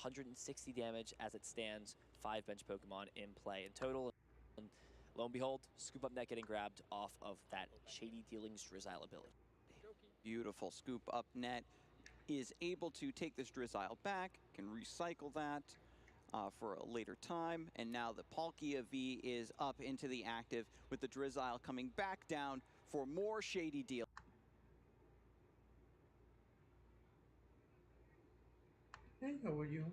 160 damage as it stands. 5 bench Pokemon in play in total. And lo and behold, Scoop Up Net getting grabbed off of that Shady Dealings Drizzile ability. Beautiful. Scoop Up Net is able to take this Drizzile back, can recycle that for a later time, and now the Palkia V is up into the active with the Drizzile coming back down for more Shady Dealings. Hey, how are you?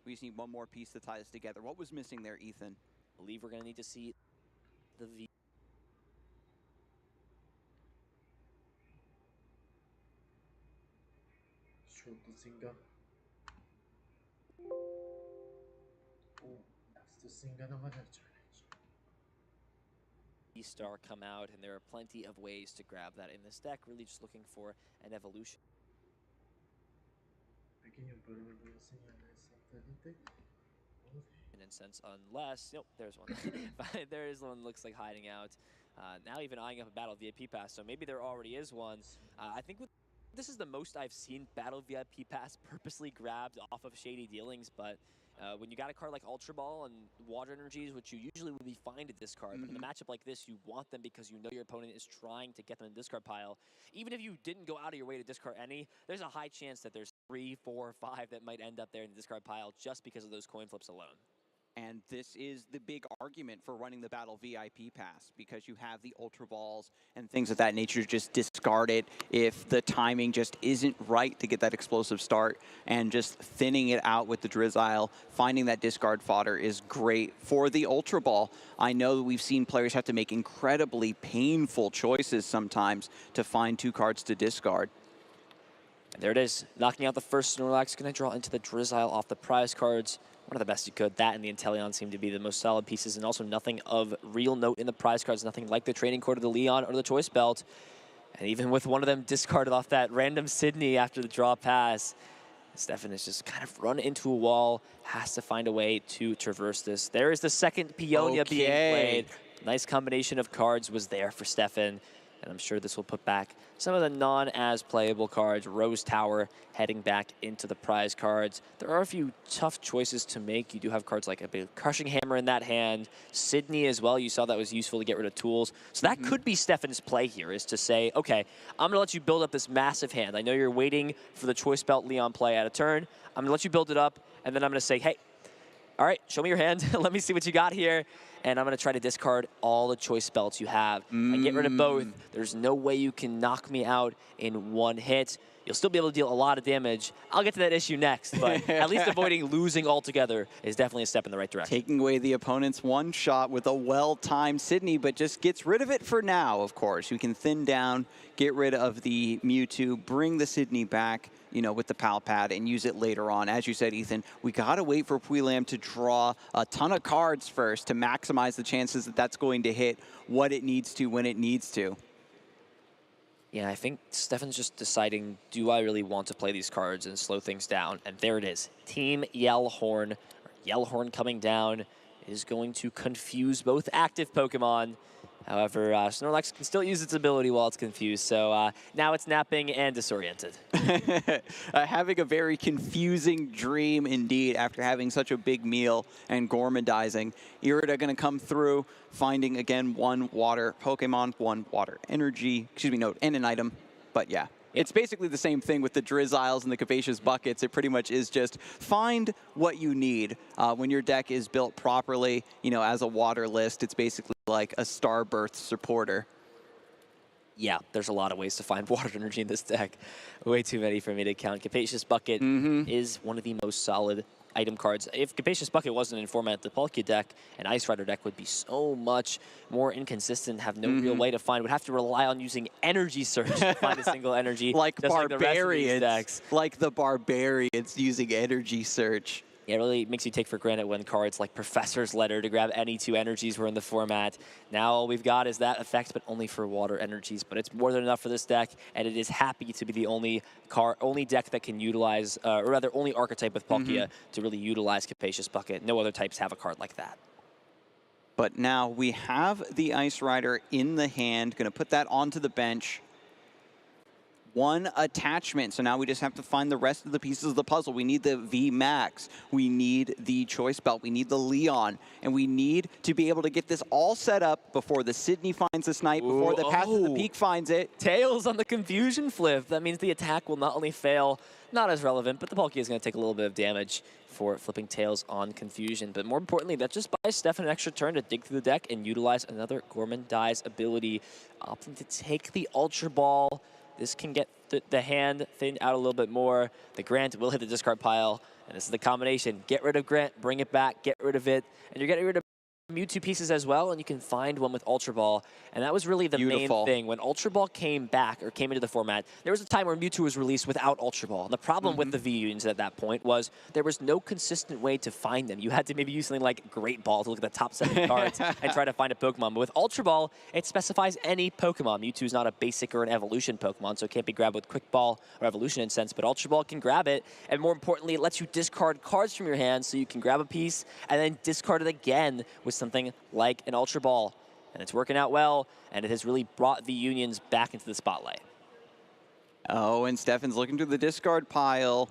We just need one more piece to tie this together. What was missing there, Ethan? I believe we're going to need to see the V. Singa. That's the Singa naman ang challenge. V-Star come out, and there are plenty of ways to grab that in this deck. Really just looking for an evolution. In a sense, unless, nope, there's one. There is one that looks like hiding out. Now even eyeing up a Battle VIP Pass, so maybe there already is one. I think this is the most I've seen Battle VIP Pass purposely grabbed off of Shady Dealings, but when you got a card like Ultra Ball and Water Energies, which you usually would be fine to discard, but in a matchup like this, you want them because you know your opponent is trying to get them in the discard pile. Even if you didn't go out of your way to discard any, there's a high chance that there's 3, 4, 5 that might end up there in the discard pile just because of those coin flips alone. And this is the big argument for running the Battle VIP Pass, because you have the Ultra Balls and things of that nature just discard it if the timing just isn't right to get that explosive start, and just thinning it out with the Drizzile, finding that discard fodder is great for the Ultra Ball. I know that we've seen players have to make incredibly painful choices sometimes to find 2 cards to discard. And there it is, knocking out the first Snorlax, going to draw into the Drizzile off the prize cards. One of the best you could. That and the Inteleon seem to be the most solid pieces, and also nothing of real note in the prize cards, nothing like the Training Cord of the Leon or the Choice Belt. And even with one of them discarded off that random Sydney after the draw pass, Stefan has just kind of run into a wall, has to find a way to traverse this. There is the second Peonia being played. Nice combination of cards was there for Stefan. And I'm sure this will put back some of the non-as-playable cards. Rose Tower heading back into the prize cards. There are a few tough choices to make. You do have cards like a big Crushing Hammer in that hand. Sydney as well. You saw that was useful to get rid of tools. So that could be Stefan's play here, is to say, okay, I'm going to let you build up this massive hand. I know you're waiting for the Choice Belt Leon play at a turn. I'm going to let you build it up, and then I'm going to say, hey, all right, show me your hand. Let me see what you got here. And I'm going to try to discard all the Choice Belts you have. And get rid of both. There's no way you can knock me out in one hit. You'll still be able to deal a lot of damage. I'll get to that issue next, but at least avoiding losing altogether is definitely a step in the right direction. Taking away the opponent's one shot with a well-timed Sydney, but just gets rid of it for now, of course. You can thin down, get rid of the Mewtwo, bring the Sydney back, you know, with the Pal Pad, and use it later on. As you said, Ethan, we got to wait for Puilam to draw a ton of cards first to maximize the chances that that's going to hit what it needs to when it needs to. Yeah, I think Stefan's just deciding, do I really want to play these cards and slow things down? And there it is. Team Yellhorn. Yellhorn coming down is going to confuse both active Pokemon. However, Snorlax can still use its ability while it's confused, so now it's napping and disoriented. Having a very confusing dream indeed after having such a big meal and gourmandizing. Irida going to come through, finding again one water Pokemon, one water energy, and an item, but yeah. It's basically the same thing with the Drizziles and the Capacious Buckets. It pretty much is just find what you need. When your deck is built properly, you know, as a water list, it's basically like a Starbirth supporter. Yeah, there's a lot of ways to find water energy in this deck. Way too many for me to count. Capacious Bucket is one of the most solid item cards. If Capacious Bucket wasn't in format, the Palkia deck and Ice Rider deck would be so much more inconsistent, have no real way to find, would have to rely on using Energy Search to find a single energy. Like barbarians, like the barbarians using Energy Search. Yeah, it really makes you take for granted when cards like Professor's Letter to grab any 2 energies were in the format. Now all we've got is that effect, but only for water energies. But it's more than enough for this deck, and it is happy to be the only deck that can utilize, or rather only archetype with Palkia to really utilize Capacious Bucket. No other types have a card like that. But now we have the Ice Rider in the hand, going to put that onto the bench. one attachment. So now we just have to find the rest of the pieces of the puzzle. We need the V Max. We need the Choice Belt. We need the Leon. And we need to be able to get this all set up before the Sydney finds the Snipe, before the Path to the Peak finds it. Tails on the Confusion flip. That means the attack will not only fail, not as relevant, but the Palkia is going to take a little bit of damage for flipping Tails on Confusion. But more importantly, that just buys Stefan an extra turn to dig through the deck and utilize another Gourmandise ability, opting to take the Ultra Ball. This can get the hand thinned out a little bit more. The Grant will hit the discard pile, and this is the combination. Get rid of Grant, bring it back, get rid of it, and you're getting rid of Mewtwo pieces as well, and you can find one with Ultra Ball. And that was really the main thing. When Ultra Ball came back, or came into the format, there was a time where Mewtwo was released without Ultra Ball. And the problem with the V-Unions at that point was there was no consistent way to find them. You had to maybe use something like Great Ball to look at the top 7 cards and try to find a Pokemon. But with Ultra Ball, it specifies any Pokemon. Mewtwo is not a basic or an evolution Pokemon, so it can't be grabbed with Quick Ball or Evolution Incense, but Ultra Ball can grab it. And more importantly, it lets you discard cards from your hand so you can grab a piece and then discard it again with something like an Ultra Ball. And it's working out well, and it has really brought the Unions back into the spotlight. Oh, and Stefan's looking through the discard pile,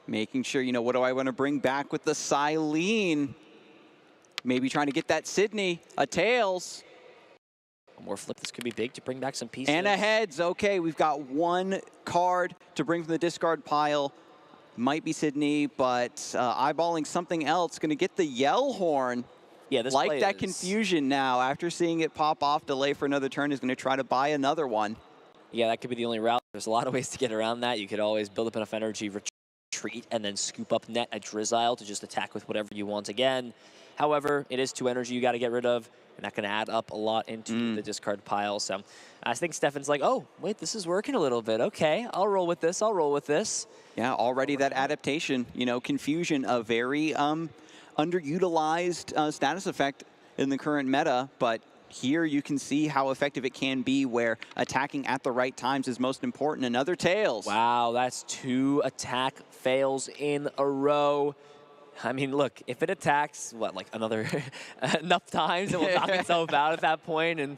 making sure, you know, what do I want to bring back with the Silene? Maybe trying to get that Sydney, a Tails. One more flip, this could be big to bring back some pieces. And a Heads, okay, we've got one card to bring from the discard pile. Might be Sydney, but eyeballing something else, gonna get the Yell Horn. Yeah, this like that Confusion now, after seeing it pop off, delay for another turn, is going to try to buy another one. Yeah, that could be the only route. There's a lot of ways to get around that. You could always build up enough energy, retreat, and then scoop up net a Drizzile to just attack with whatever you want again. However, it is 2 energy you got to get rid of, and that can add up a lot into the discard pile. So I think Stefan's like, oh, wait, this is working a little bit. Okay, I'll roll with this. I'll roll with this. Yeah, already that adaptation, you know, Confusion, a very underutilized status effect in the current meta, but here you can see how effective it can be where attacking at the right times is most important. Another Tails. Wow, that's 2 attack fails in a row. I mean, look, if it attacks, what, like another enough times, it will knock itself out at that point, and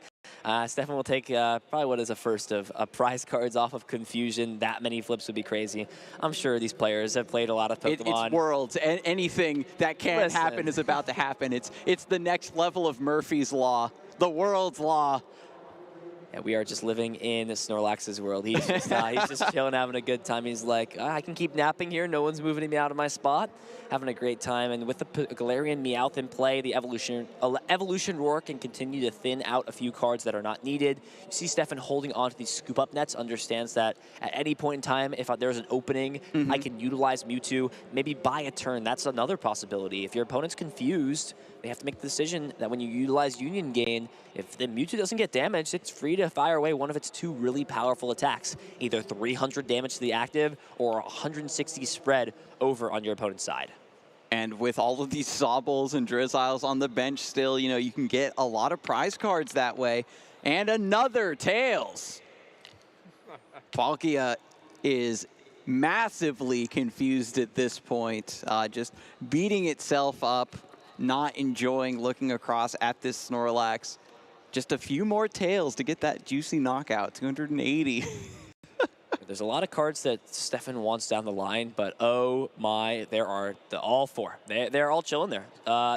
Stefan will take probably what is a first of prize cards off of Confusion. That many flips would be crazy. I'm sure these players have played a lot of Pokemon. It's Worlds. Anything that can happen is about to happen. It's the next level of Murphy's Law, the World's Law. Yeah, we are just living in Snorlax's world. He's just chilling, having a good time. He's like, I can keep napping here. No one's moving me out of my spot. Having a great time. And with the Galarian Meowth in play, the Evolution Roar can continue to thin out a few cards that are not needed. You see Stefan holding on to these scoop-up nets, understands that at any point in time, if there's an opening, I can utilize Mewtwo, maybe buy a turn. That's another possibility. If your opponent's confused, they have to make the decision that when you utilize Union Gain, if the Mewtwo doesn't get damaged, it's free to fire away one of its 2 really powerful attacks. Either 300 damage to the active or 160 spread over on your opponent's side. And with all of these Sobbles and Drizziles on the bench still, you know, you can get a lot of prize cards that way. And another Tails. Palkia is massively confused at this point, just beating itself up, not enjoying looking across at this Snorlax. Just a few more Tails to get that juicy knockout, 280. There's a lot of cards that Stefan wants down the line, but oh my, there are all 4. They're all chilling there.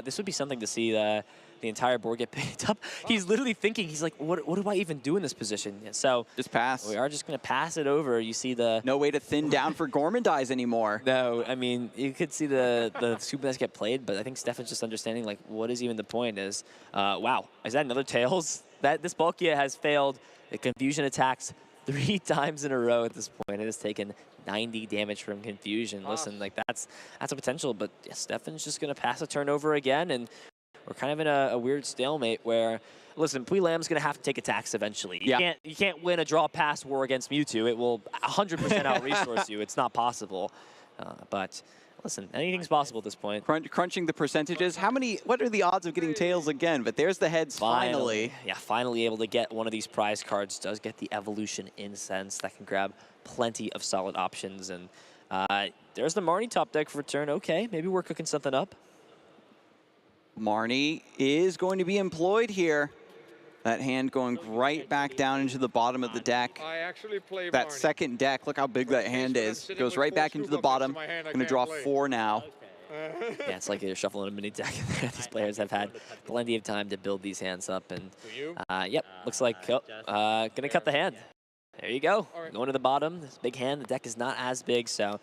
This would be something to see the entire board get picked up. He's literally thinking, he's like, what do I even do in this position? So just pass. We are just going to pass it over. You see the... No way to thin down for Gourmandise anymore. No, I mean, you could see the Super Nets get played, but I think Stefan's just understanding, like, what is even the point is, wow, is that another Tails? This Palkia has failed the Confusion attacks 3 times in a row at this point. It has taken 90 damage from Confusion. Listen, like, that's a potential, but yeah, Stefan's just going to pass a turnover again, and we're kind of in a weird stalemate where, listen, Pui Lam's going to have to take attacks eventually. You can't win a draw pass war against Mewtwo. It will 100% out-resource you. It's not possible. But listen, anything's possible at this point. Crunching the percentages. What are the odds of getting Tails again? But there's the Heads finally. Yeah, finally able to get one of these prize cards. Does get the Evolution Incense that can grab plenty of solid options. And there's the Marnie top deck for return. Okay, maybe we're cooking something up. Marnie is going to be employed here. That hand going right back down into the bottom of the deck. I actually play That Barney. second deck, look how big that hand is. Goes right back into the bottom. Going to draw 4 now. Yeah, it's like you're shuffling a mini deck. These players have had plenty of time to build these hands up, and yep, looks like gonna cut the hand. There you go. Going to the bottom. This big hand. The deck is not as big, so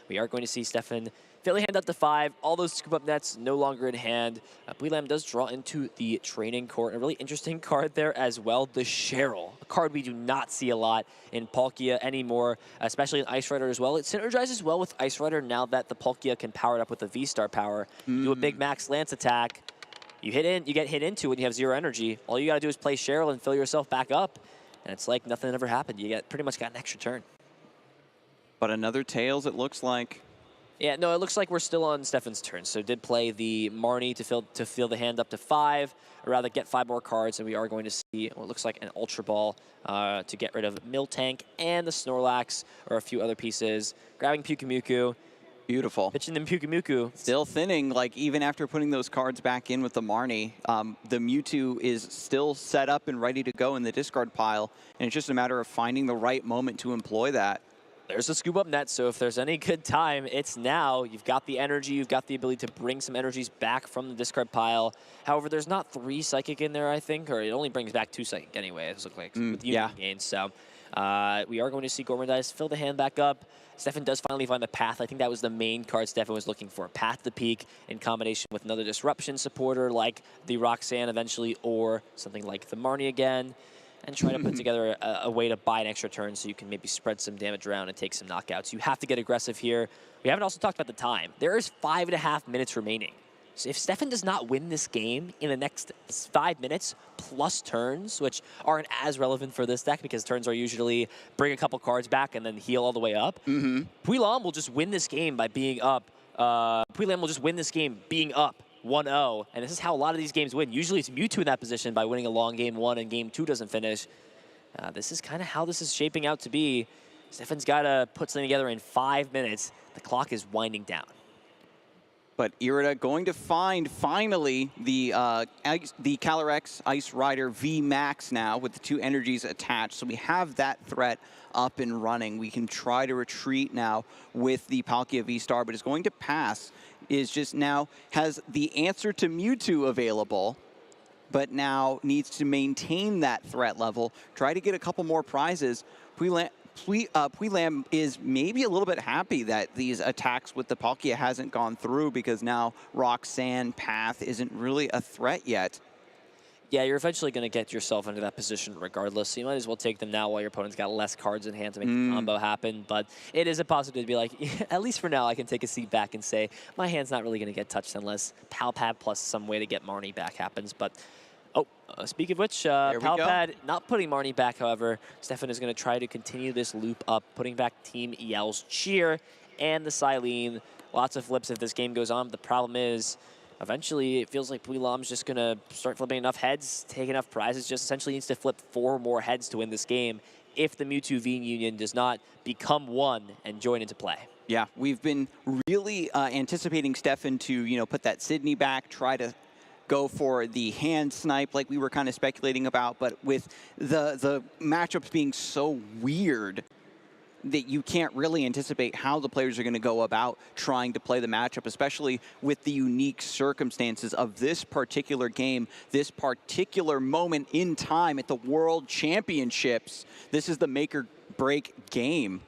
we are going to see Stefan fill the hand up to 5. All those scoop up nets no longer in hand. Bweelam does draw into the training court. A really interesting card there as well, the Cheryl. A card we do not see a lot in Palkia anymore, especially in Ice Rider as well. It synergizes well with Ice Rider now that the Palkia can power it up with the V-Star power. Do a big max Lance attack. You get hit into when you have 0 energy. All you got to do is play Cheryl and fill yourself back up. And it's like nothing ever happened. You pretty much got an extra turn. But another Tails, it looks like. Yeah, no, it looks like we're still on Stefan's turn. So did play the Marnie to fill the hand up to 5, or rather get 5 more cards, and we are going to see what looks like an Ultra Ball to get rid of Miltank and the Snorlax, or a few other pieces. Grabbing Pyukumuku. Beautiful. Pitching them Pyukumuku. Still thinning, like even after putting those cards back in with the Marnie, the Mewtwo is still set up and ready to go in the discard pile, and it's just a matter of finding the right moment to employ that. There's a scoop up net, so if there's any good time, it's now. You've got the energy, you've got the ability to bring some energies back from the discard pile. However, there's not 3 Psychic in there, I think, or it only brings back 2 Psychic anyway, it looks like, with the Union gains. So we are going to see Gormandize fill the hand back up. Stefan does finally find the Path. I think that was the main card Stefan was looking for. Path to the Peak in combination with another Disruption supporter like the Roxanne eventually, or something like the Marnie again. And try to put together a way to buy an extra turn so you can maybe spread some damage around and take some knockouts. You have to get aggressive here. We haven't also talked about the time. There is 5.5 minutes remaining. So if Stefan does not win this game in the next 5 minutes plus turns, which aren't as relevant for this deck because turns are usually bring a couple cards back and then heal all the way up, Bweelam will just win this game by being up. Bweelam will just win this game being up 1-0, and this is how a lot of these games win. Usually it's Mewtwo in that position by winning a long game 1 and game 2 doesn't finish. This is kind of how this is shaping out to be. Stefan's got to put something together in 5 minutes. The clock is winding down. But Irida going to find, finally, the Calyrex Ice Rider V Max now with the 2 energies attached. So we have that threat up and running. We can try to retreat now with the Palkia V-Star, but it's going to pass. Is just now has the answer to Mewtwo available, but now needs to maintain that threat level, try to get a couple more prizes. Bweelam is maybe a little bit happy that these attacks with the Palkia hasn't gone through because now Roxanne Path isn't really a threat yet. Yeah, you're eventually going to get yourself into that position regardless, so you might as well take them now while your opponent's got less cards in hand to make the combo happen. But it is a possibility to be like, yeah, at least for now, I can take a seat back and say, my hand's not really going to get touched unless Palpad plus some way to get Marnie back happens. But, speaking of which, Palpad not putting Marnie back, however, Stefan is going to try to continue this loop up, putting back Team EL's Cheer and the Silene. Lots of flips if this game goes on. The problem is, eventually, it feels like Bweelam's just going to start flipping enough heads, take enough prizes, just essentially needs to flip 4 more heads to win this game if the Mewtwo V Union does not become 1 and join into play. Yeah, we've been really anticipating Stefan to, put that Sydney back, try to go for the hand snipe like we were kind of speculating about, but with the matchups being so weird, that you can't really anticipate how the players are going to go about trying to play the matchup, especially with the unique circumstances of this particular game, this particular moment in time at the World Championships. This is the make or break game.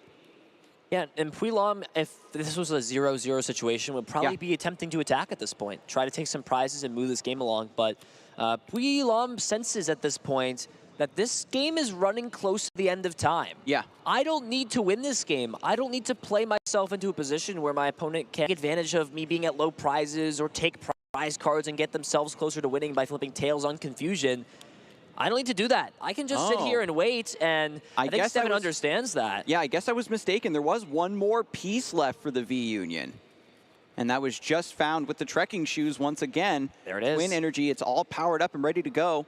Yeah, and Bweelam, if this was a 0-0 situation, would probably be attempting to attack at this point, try to take some prizes and move this game along, but Bweelam senses at this point that this game is running close to the end of time. Yeah. I don't need to win this game. I don't need to play myself into a position where my opponent can take advantage of me being at low prizes or take prize cards and get themselves closer to winning by flipping tails on confusion. I don't need to do that. I can just sit here and wait, and I think Stefan understands that. Yeah, I guess I was mistaken. There was one more piece left for the V-Union. And that was just found with the trekking shoes once again. There it is. Twin energy, it's all powered up and ready to go.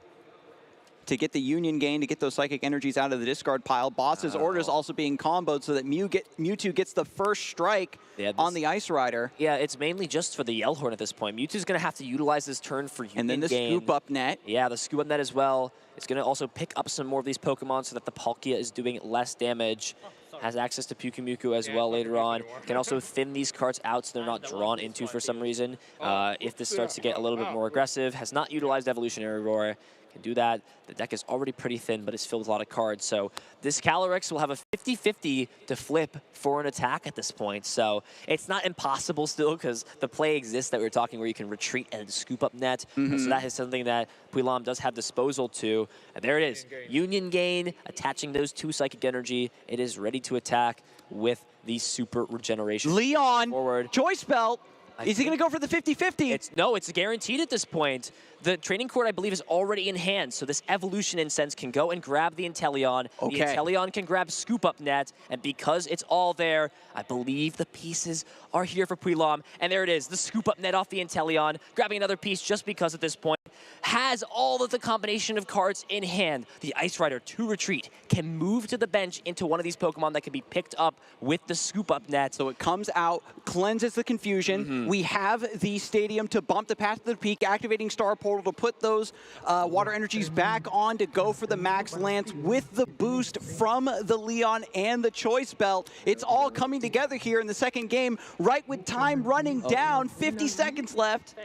to get the Union Gain, to get those Psychic Energies out of the discard pile. Boss's Orders also being comboed so that Mewtwo gets the first strike on the Ice Rider. Yeah, it's mainly just for the Yellhorn at this point. Mewtwo's going to have to utilize this turn for Union And then the Gain. Scoop Up Net. Yeah, the Scoop Up Net as well. It's going to also pick up some more of these Pokemon so that the Palkia is doing less damage. Has access to Pyukumuku as well later on. Can also thin these cards out so they're not drawn into for some reason. If this starts to get a little bit more aggressive, has not utilized Evolutionary Roar, can do that. The deck is already pretty thin, but it's filled with a lot of cards. So this Calyrex will have a 50-50 to flip for an attack at this point. So it's not impossible still because the play exists that we were talking where you can retreat and scoop up net. And so that is something that Puilam does have disposal to. And there it is. Union Gain, attaching those 2 Psychic Energy. It is ready to attack with the Super Regeneration. Leon, forward. Choice Belt. Is he going to go for the 50-50? No, it's guaranteed at this point. The Training Cord, I believe, is already in hand, so this Evolution Incense can go and grab the Inteleon. Okay. The Inteleon can grab Scoop Up Net, and because it's all there, I believe the pieces are here for Puilam. And there it is, the Scoop Up Net off the Inteleon, grabbing another piece just because at this point, has all of the combination of cards in hand. The Ice Rider to retreat, can move to the bench into one of these Pokemon that can be picked up with the Scoop Up Net. So it comes out, cleanses the confusion. We have the stadium to bump the path to the peak, activating Star Portal to put those water energies back on to go for the Max Lance with the boost from the Leon and the Choice Belt. It's all coming together here in the second game, right with time running down, 50 seconds left.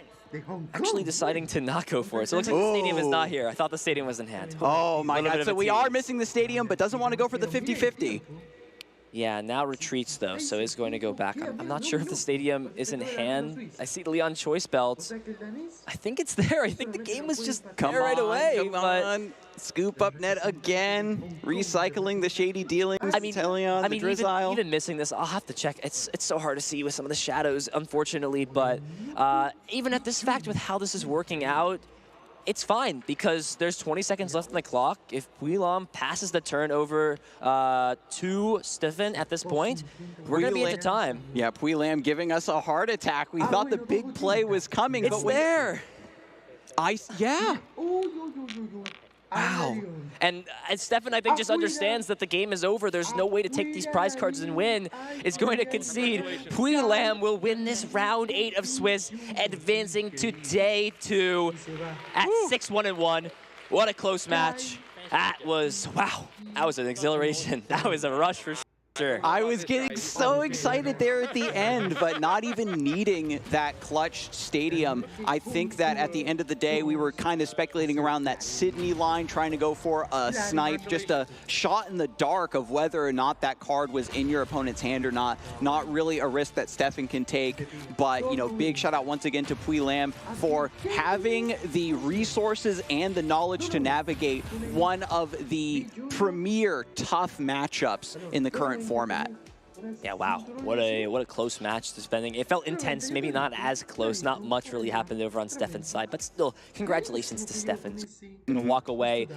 Actually deciding to not go for it. So it looks like the stadium is not here. I thought the stadium was in hand. Oh my God, so we are missing the stadium, but doesn't want to go for the 50-50. Yeah, now retreats though, so is going to go back. I'm not sure if the stadium is in hand. I see the Leon Choice Belt. I think it's there. I think the game was just there right away. Come on. Scoop Up Net again, recycling the Shady Dealings, Inteleon, the Drizzile. Even missing this, I'll have to check. It's so hard to see with some of the shadows, unfortunately, but even at this fact with how this is working out, it's fine because there's 20 seconds left on the clock. If Puilam passes the turn over to Stefan at this point, we're going to be into time. Yeah, Puilam giving us a heart attack. We thought the big play was coming. It's there. Yeah. Wow. And Stefan, I think, just understands that the game is over. There's no way to take these prize cards and win. Is going to concede. Puilam will win this round 8 of Swiss, advancing to day 2 at 6-1-1. What a close match. That was, wow, that was an exhilaration. That was a rush for sure. I was getting so excited there at the end, but not even needing that clutch stadium. I think that at the end of the day, we were kind of speculating around that Sydney line, trying to go for a snipe, just a shot in the dark of whether or not that card was in your opponent's hand or not. Not really a risk that Stefan can take, but, you know, big shout out once again to Puilam for having the resources and the knowledge to navigate one of the premier tough matchups in the current format. Yeah, wow. What a close match to spending. It felt intense, maybe not as close. Not much really happened over on Stefan's side, but still, congratulations to Stefan. Gonna walk away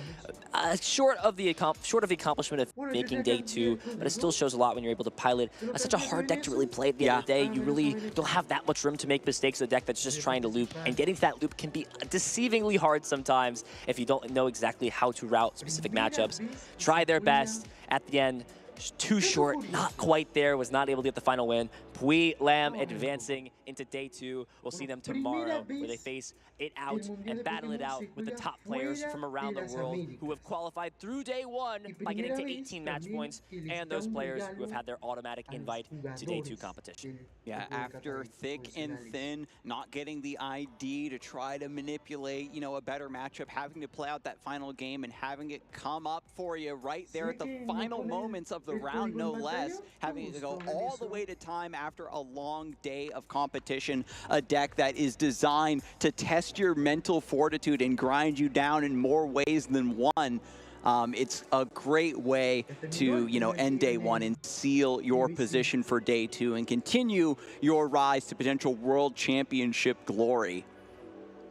short of the accomplishment of making day 2, but it still shows a lot when you're able to pilot such a hard deck to really play at the end of the day. You really don't have that much room to make mistakes. A deck that's just trying to loop, and getting to that loop can be deceivingly hard sometimes if you don't know exactly how to route specific matchups. Try their best at the end. Too short, not quite there, was not able to get the final win. Puilam advancing into day 2. We'll see them tomorrow where they face it out and battle it out with the top players from around the world who have qualified through day 1 by getting to 18 match points, and those players who have had their automatic invite to day 2 competition. Yeah, after thick and thin, not getting the ID to try to manipulate, you know, a better matchup, having to play out that final game and having it come up for you right there at the final moments of the round, no less, having to go all the way to time after a long day of competition, a deck that is designed to test your mental fortitude and grind you down in more ways than one. It's a great way to, you know, end day 1 and seal your position for day 2 and continue your rise to potential world championship glory.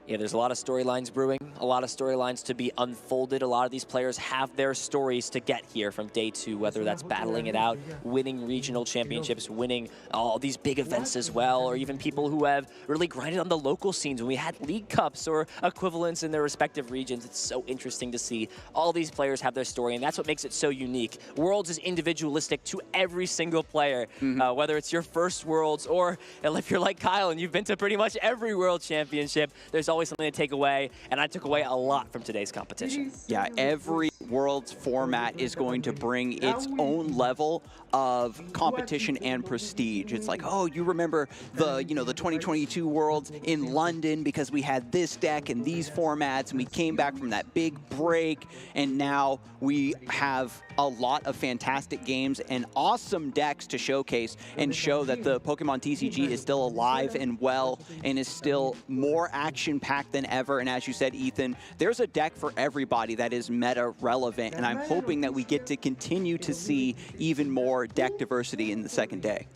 Yeah, there's a lot of storylines brewing, a lot of storylines to be unfolded. A lot of these players have their stories to get here from day 2, whether that's battling it out, winning regional championships, winning all these big events as well, or even people who have really grinded on the local scenes when we had League Cups or equivalents in their respective regions. It's so interesting to see all these players have their story, and that's what makes it so unique. Worlds is individualistic to every single player, whether it's your first Worlds or if you're like Kyle and you've been to pretty much every World Championship, there's always something to take away, and I took away a lot from today's competition. Yeah, every Worlds format is going to bring its own level of competition and prestige. It's like, oh, you remember the, the 2022 Worlds in London because we had this deck and these formats, and we came back from that big break, and now we have a lot of fantastic games and awesome decks to showcase and show that the Pokemon TCG is still alive and well and is still more action-packed than ever. And as you said, Ethan, there's a deck for everybody that is meta relevant, and I'm hoping that we get to continue to see even more deck diversity in the second day.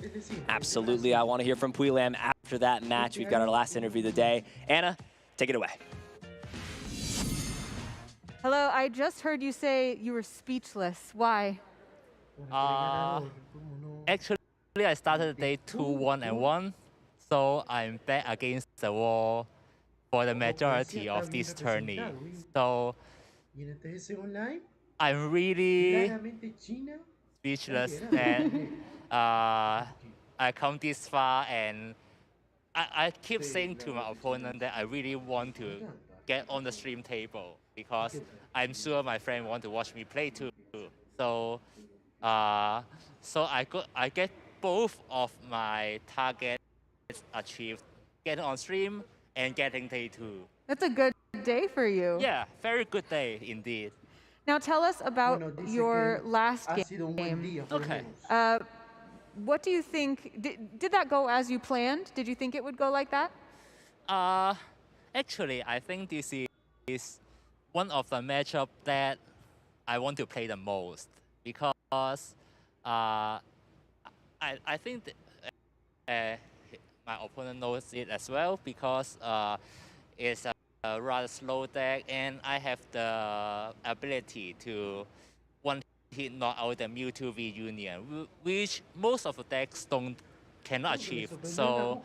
Absolutely. I want to hear from Puilam after that match. We've got our last interview of the day. Anna, take it away. Hello, I just heard you say you were speechless. Why? Actually, I started the day 2-1-1, so I'm back against the wall for the majority of this tourney. So I'm really speechless that I come this far, and I keep saying to my opponent that I really want to get on the stream table because I'm sure my friend want to watch me play too. So I get both of my targets achieved, getting on stream and getting day 2. That's a good day for you. Yeah, very good day indeed. Now tell us about your last game. Okay. What do you think, did that go as you planned? Did you think it would go like that? Actually, I think this is one of the matchup that I want to play the most because I think my opponent knows it as well because it's a rather slow deck, and I have the ability to one-hit knock out the Mewtwo V Union, which most of the decks cannot achieve. So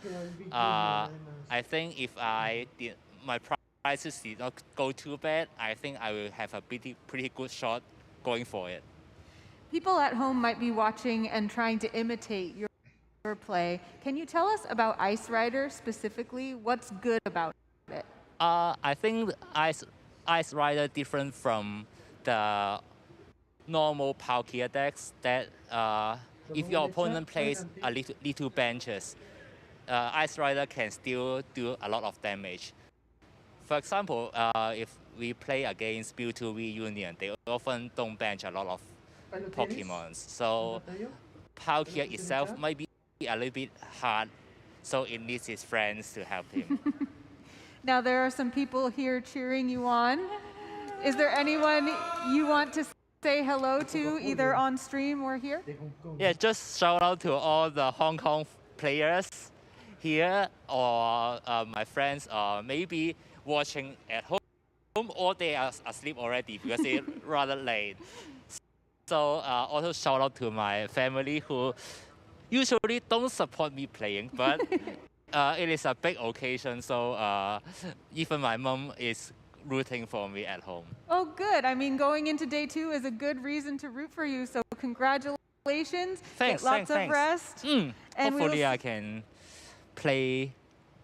I think if my prices did not go too bad, I think I will have a pretty good shot going for it. People at home might be watching and trying to imitate your play. Can you tell us about Ice Rider specifically? What's good about it? I think Ice Rider different from the normal Palkia decks that if your opponent plays a little benches, Ice Rider can still do a lot of damage. For example, if we play against Mewtwo V Union, they often don't bench a lot of Pokemons. So Palkia itself might be a little bit hard, so it needs its friends to help him. Now there are some people here cheering you on. Is there anyone you want to say hello to, either on stream or here? Yeah, just shout out to all the Hong Kong players here, or my friends, maybe watching at home, or they are asleep already because it's rather late. So also shout out to my family who usually don't support me playing, but it is a big occasion, so even my mom is rooting for me at home. Oh, good. I mean, going into day 2 is a good reason to root for you, so congratulations. Thanks, Get lots of thanks. rest. And hopefully I I can play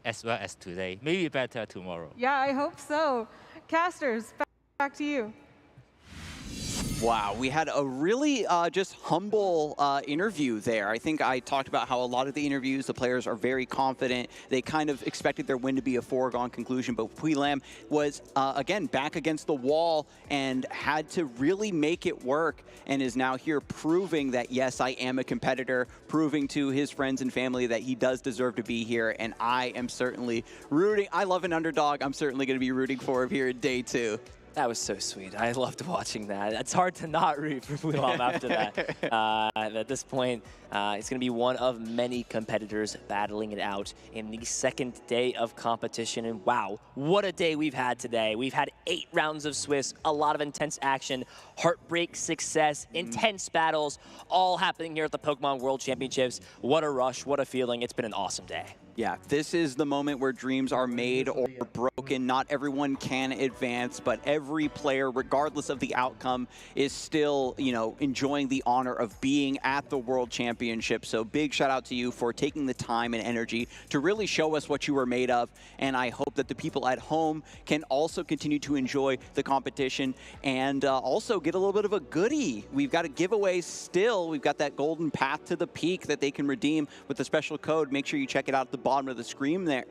as well as today, maybe better tomorrow. Yeah, I hope so. Casters, back to you. Wow, we had a really just humble interview there. I think I talked about how a lot of the interviews, the players are very confident. They kind of expected their win to be a foregone conclusion, but Puilam was, again, back against the wall and had to really make it work, and is now here proving that, yes, I am a competitor, proving to his friends and family that he does deserve to be here, and I am certainly rooting. I love an underdog. I'm certainly going to be rooting for him here in day 2. That was so sweet. I loved watching that. It's hard to not root for Fluom after that. At this point, it's going to be one of many competitors battling it out in the second day of competition. And wow, what a day we've had today. We've had 8 rounds of Swiss, a lot of intense action, heartbreak, success, intense battles, all happening here at the Pokemon World Championships. What a rush, what a feeling. It's been an awesome day. Yeah, this is the moment where dreams are made or broken. Not everyone can advance, but every player, regardless of the outcome, is still, you know, enjoying the honor of being at the World Championship. So big shout out to you for taking the time and energy to really show us what you were made of. And I hope that the people at home can also continue to enjoy the competition and also get a little bit of a goodie. We've got a giveaway still. We've got that golden path to the peak that they can redeem with a special code. Make sure you check it out at the bottom of the screen there,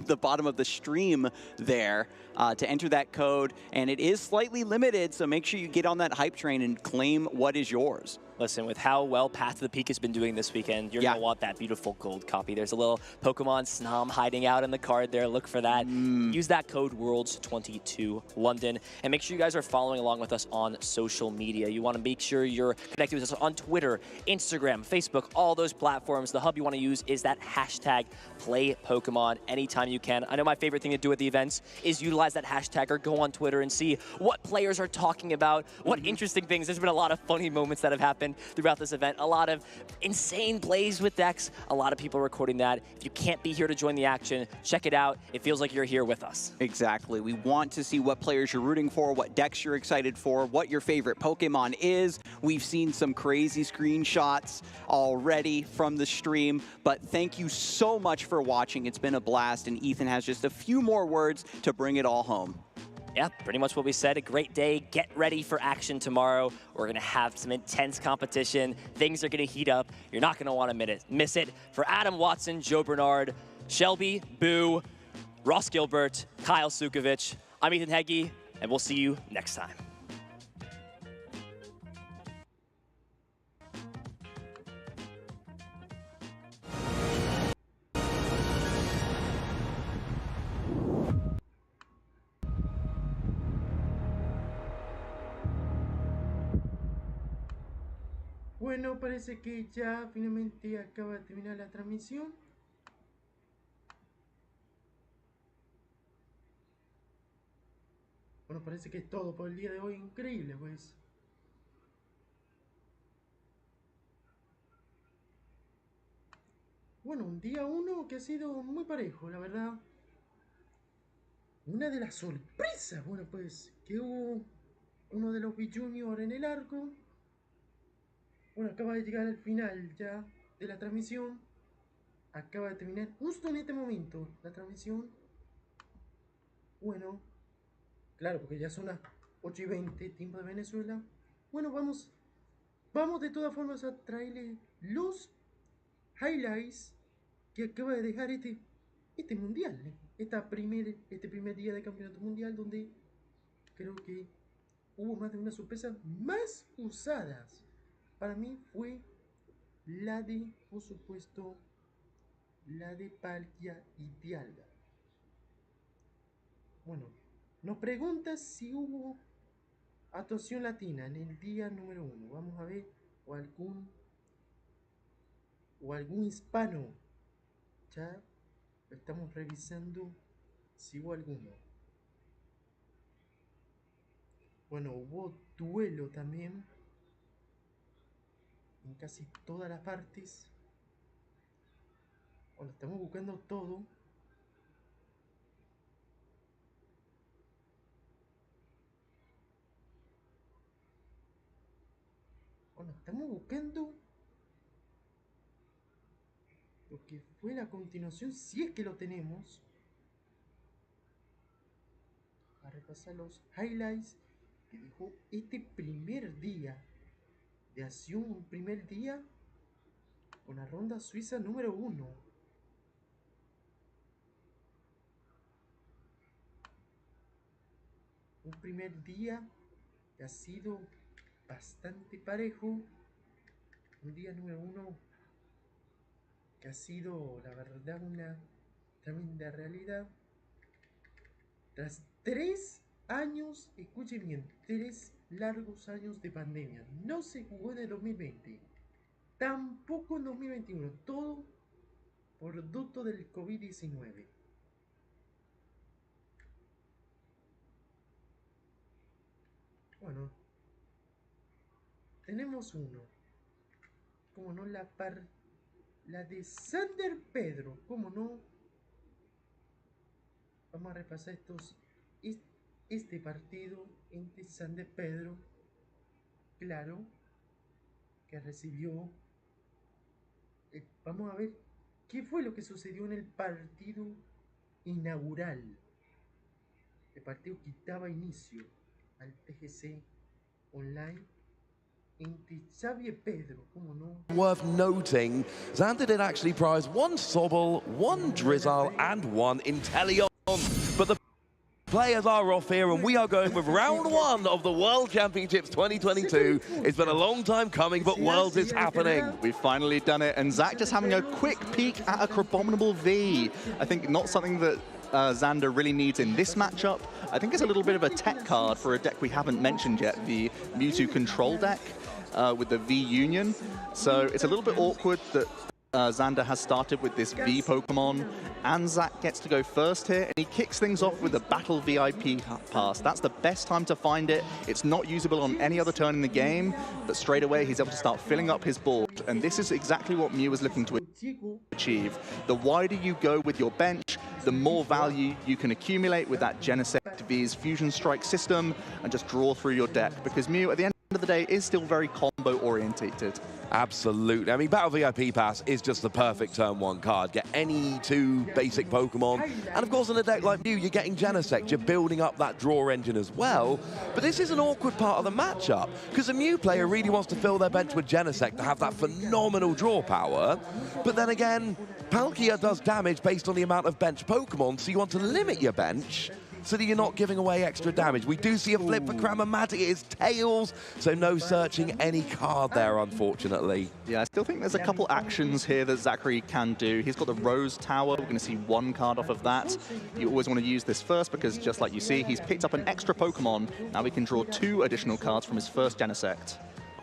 the bottom of the stream there to enter that code. And it is slightly limited, so make sure you get on that hype train and claim what is yours. Listen, with how well Path to the Peak has been doing this weekend, you're going to want that beautiful gold copy. There's a little Pokemon Snom hiding out in the card there. Look for that. Use that code WORLDS22 London. And make sure you guys are following along with us on social media. You want to make sure you're connected with us on Twitter, Instagram, Facebook, all those platforms. The hub you want to use is that hashtag #PlayPokemon anytime you can. I know my favorite thing to do at the events is utilize that hashtag or go on Twitter and see what players are talking about, what interesting things. There's been a lot of funny moments that have happened throughout this event. A lot of insane plays with decks. A lot of people recording that. If you can't be here to join the action, check it out. It feels like you're here with us. Exactly. We want to see what players you're rooting for, what decks you're excited for, what your favorite Pokemon is. We've seen some crazy screenshots already from the stream, but thank you so much for watching. It's been a blast, and Ethan has just a few more words to bring it all home. Yeah, pretty much what we said. A great day. Get ready for action tomorrow. We're going to have some intense competition. Things are going to heat up. You're not going to want to miss it. For Adam Watson, Joe Bernard, Shelby, Boo, Ross Gilbert, Kyle Sukovich, I'm Ethan Heggie, and we'll see you next time. Bueno, parece que ya finalmente acaba de terminar la transmisión. Bueno, parece que es todo por el día de hoy. Increíble, pues. Bueno, un día 1 que ha sido muy parejo, la verdad. Una de las sorpresas, bueno, pues, que hubo uno de los B-Junior en el arco. Bueno, acaba de llegar al final ya de la transmisión. Acaba de terminar justo en este momento la transmisión. Bueno, claro, porque ya son las 8:20, tiempo de Venezuela. Bueno, vamos de todas formas a traerle los highlights que acaba de dejar este mundial. Este primer día de campeonato mundial, donde creo que hubo más de una sorpresa más usadas. Para mí fue la de, por supuesto, la de Palkia y Dialga. Bueno, nos pregunta si hubo actuación latina en el día número 1. Vamos a ver, o algún hispano. Ya estamos revisando si hubo alguno. Bueno, hubo duelo también en casi todas las partes. Bueno, estamos buscando todo. Bueno, estamos buscando lo que fue la continuación, si es que lo tenemos. A repasar los highlights que dejó este primer día de acción, un primer día con la ronda suiza número 1. Un primer día que ha sido bastante parejo. Un día número 1 que ha sido, la verdad, una tremenda realidad. Tras 3 años, escuchen bien, 3 largos años de pandemia. No se jugó en el 2020, tampoco en 2021, todo producto del COVID-19. Bueno, tenemos uno, como no, la de Sander Pedro, como no. Vamos a repasar este partido entre Sander Pedro, claro, que recibió. Vamos a ver qué fue lo que sucedió en el partido inaugural. El partido que daba inicio al TCG online entre Xavi y Pedro, ¿cómo no? Worth noting, Xander did actually prize 1 Sobel, 1 Drizzle, and 1 Inteleon. But the players are off here, and we are going with round 1 of the World Championships 2022. It's been a long time coming, but Worlds is happening. We've finally done it, and Zach just having a quick peek at a Crabominable V. I think not something that Xander really needs in this matchup. I think it's a little bit of a tech card for a deck we haven't mentioned yet, the Mewtwo Control deck with the V Union. So it's a little bit awkward that Xander has started with this V Pokemon, and Zach gets to go first here, and he kicks things off with the Battle VIP pass. That's the best time to find it. It's not usable on any other turn in the game, but straight away he's able to start filling up his board, and this is exactly what Mew is looking to achieve. The wider you go with your bench, the more value you can accumulate with that Genesect V's Fusion Strike system and just draw through your deck, because Mew at the end of the day is still very combo orientated. Absolutely. I mean, Battle VIP Pass is just the perfect turn 1 card. Get any 2 basic Pokemon. And of course, in a deck like Mew, you're getting Genesect. You're building up that draw engine as well. But this is an awkward part of the matchup, because a Mew player really wants to fill their bench with Genesect to have that phenomenal draw power. But then again, Palkia does damage based on the amount of bench Pokemon, so you want to limit your bench so that you're not giving away extra damage. We do see a flip for Cramomatic. It is Tails, so no searching any card there, unfortunately. Yeah, I still think there's a couple actions here that Zachary can do. He's got the Rose Tower. We're going to see 1 card off of that. You always want to use this first because, just like you see, he's picked up an extra Pokemon. Now he can draw 2 additional cards from his first Genesect.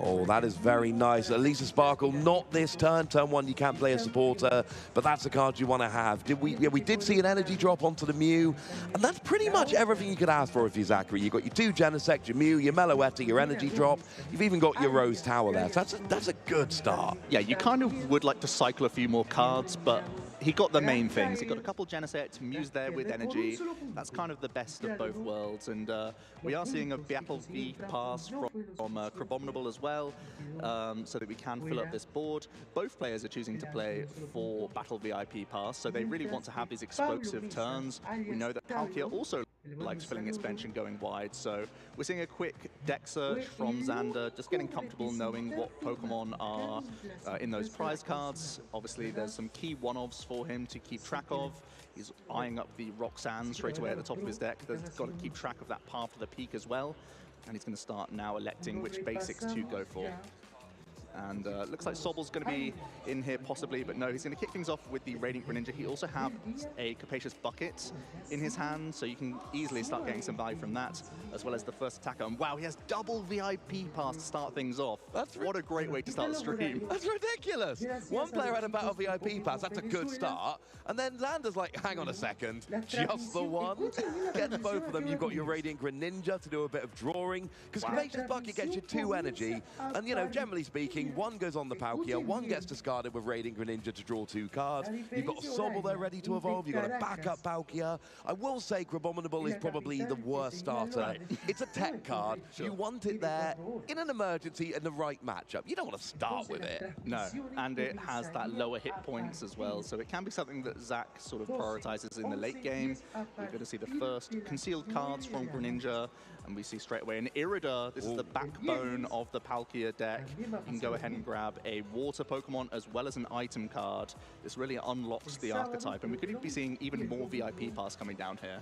Oh, that is very nice. Elisa Sparkle, not this turn. Turn 1, you can't play a supporter, but that's the card you want to have. We did see an energy drop onto the Mew, and that's pretty much everything you could ask for if you're Zachary. You've got your 2 Genesect, your Mew, your Meloetta, your energy drop. You've even got your Rose Tower there, so that's a good start. Yeah, you kind of would like to cycle a few more cards, but he got the main things. He got a couple Genesect, Mew's there with energy. That's kind of the best of both worlds, and we are seeing a Battle V pass from Crabominable as well, so that we can fill up this board. Both players are choosing to play for Battle VIP pass, so they really want to have these explosive turns. We know that Palkia also likes filling its bench and going wide, so we're seeing a quick deck search from Xander, just getting comfortable knowing what Pokemon are in those prize cards. Obviously, there's some key one-offs for him to keep track of. He's eyeing up the Roxanne straight away at the top of his deck. He's got to keep track of that path to the peak as well, and he's going to start now electing which basics to go for. And looks like Sobel's going to be in here possibly, but no, he's going to kick things off with the Radiant Greninja. He also has a Capacious Bucket in his hand, so you can easily start getting some value from that, as well as the first attacker. And wow, he has double VIP pass to start things off. What a great way to start the stream. That's ridiculous. 1 player had a Battle VIP pass, that's a good start. And then Xander's like, hang on a second, just the 1? Get both of them. You've got your Radiant Greninja to do a bit of drawing, because Capacious Bucket gets you 2 energy, and you know, generally speaking, 1 goes on the Palkia, 1 gets discarded with Radiant Greninja to draw 2 cards. You've got Sobel there ready to evolve, you've got a backup Palkia. I will say Crabominable is probably the worst starter. It's a tech card. You want it there in an emergency in the right matchup. You don't want to start with it. No, and it has that lower hit points as well, so it can be something that Zach sort of prioritizes in the late game. We're going to see the first concealed cards from Greninja, And we see straight away an Irida. This is the backbone of the Palkia deck. You can go ahead and grab a water Pokemon as well as an item card. This really unlocks the archetype, and we could be seeing even more VIP pass coming down here.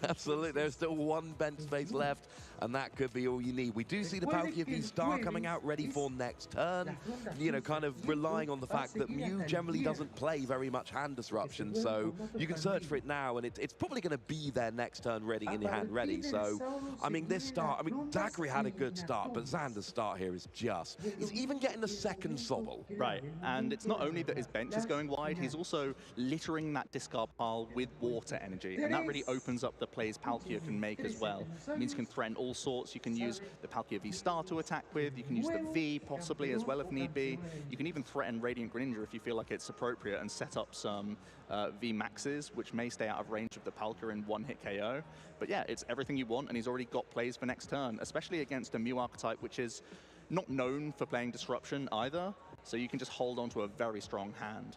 Absolutely, there's still one bench space left, and that could be all you need. We do see the Palkia V-Star coming out ready for next turn, you know, kind of relying on the fact that Mew generally doesn't play very much hand disruption, so you can search for it now, and it's probably going to be there next turn ready in your hand ready. So, I mean, this start, I mean, Zachary had a good start, but Xander's start here is just, he's even getting a second Sobble. Right, and it's not only that his bench is going wide, he's also littering that discard pile with water energy, and that really opens up the plays Palkia can make as well. It means you can threaten all sorts. You can use the Palkia V-Star to attack with, you can use the V possibly as well if need be. You can even threaten Radiant Greninja if you feel like it's appropriate and set up some V-Maxes, which may stay out of range of the Palkia in one-hit KO. But yeah, it's everything you want, and he's already got plays for next turn, especially against a Mew archetype, which is not known for playing Disruption either, so you can just hold on to a very strong hand.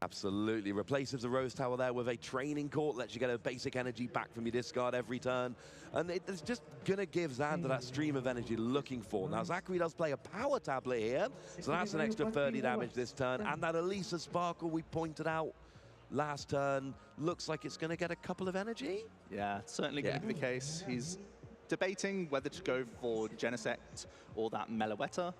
Absolutely. Replaces the Rose Tower there with a Training Court, lets you get a basic energy back from your discard every turn. And it's just going to give Xander that stream of energy looking for. Now, Zachary does play a Power Tablet here, so that's an extra 30 damage this turn. And that Elisa Sparkle we pointed out last turn looks like it's going to get a couple of energy. Yeah, certainly going to be the case. He's debating whether to go for Genesect or that Meloetta.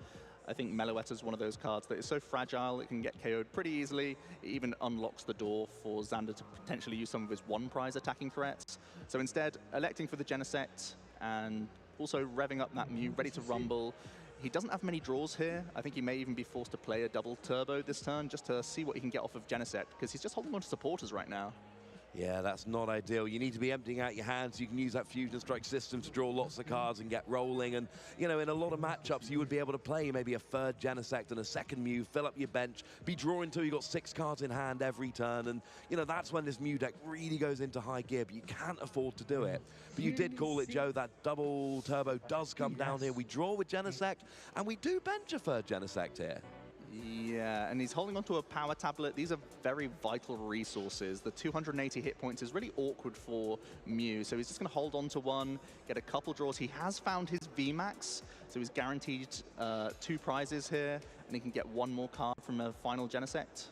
I think Meloetta is one of those cards that is so fragile, it can get KO'd pretty easily. It even unlocks the door for Xander to potentially use some of his one-prize attacking threats. So instead, electing for the Genesect and also revving up that Mew, ready to rumble. He doesn't have many draws here. I think he may even be forced to play a double turbo this turn just to see what he can get off of Genesect, because he's just holding on to supporters right now. Yeah, that's not ideal. You need to be emptying out your hands so you can use that Fusion Strike system to draw lots of cards and get rolling. And, you know, in a lot of matchups, you would be able to play maybe a third Genesect and a second Mew, fill up your bench, be drawing until you got 6 cards in hand every turn. And, you know, that's when this Mew deck really goes into high gear, but you can't afford to do it. But you did call it, Joe. That double turbo does come down here. We draw with Genesect, and we do bench a third Genesect here. Yeah, and he's holding onto a Power Tablet. These are very vital resources. The 280 hit points is really awkward for Mew, so he's just going to hold on to one, get a couple draws. He has found his VMAX, so he's guaranteed 2 prizes here, and he can get 1 more card from a final Genesect.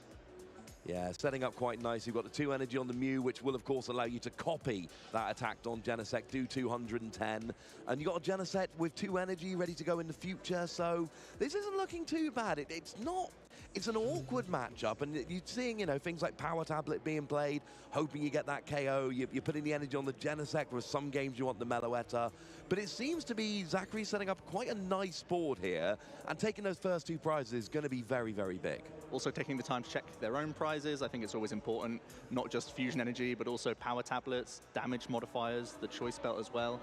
Yeah, setting up quite nice. You've got the 2 energy on the Mew, which will, of course, allow you to copy that attack on Genesect, do 210. And you've got a Genesect with 2 energy ready to go in the future, so this isn't looking too bad. It's not... It's an awkward matchup, and you're seeing, you know, things like Power Tablet being played, hoping you get that KO. You're putting the energy on the Genesect. With some games you want the Meloetta. But it seems to be Zachary setting up quite a nice board here, and taking those first 2 prizes is going to be very, very big. Also taking the time to check their own prizes. I think it's always important, not just Fusion Energy, but also Power Tablets, damage modifiers, the Choice Belt as well.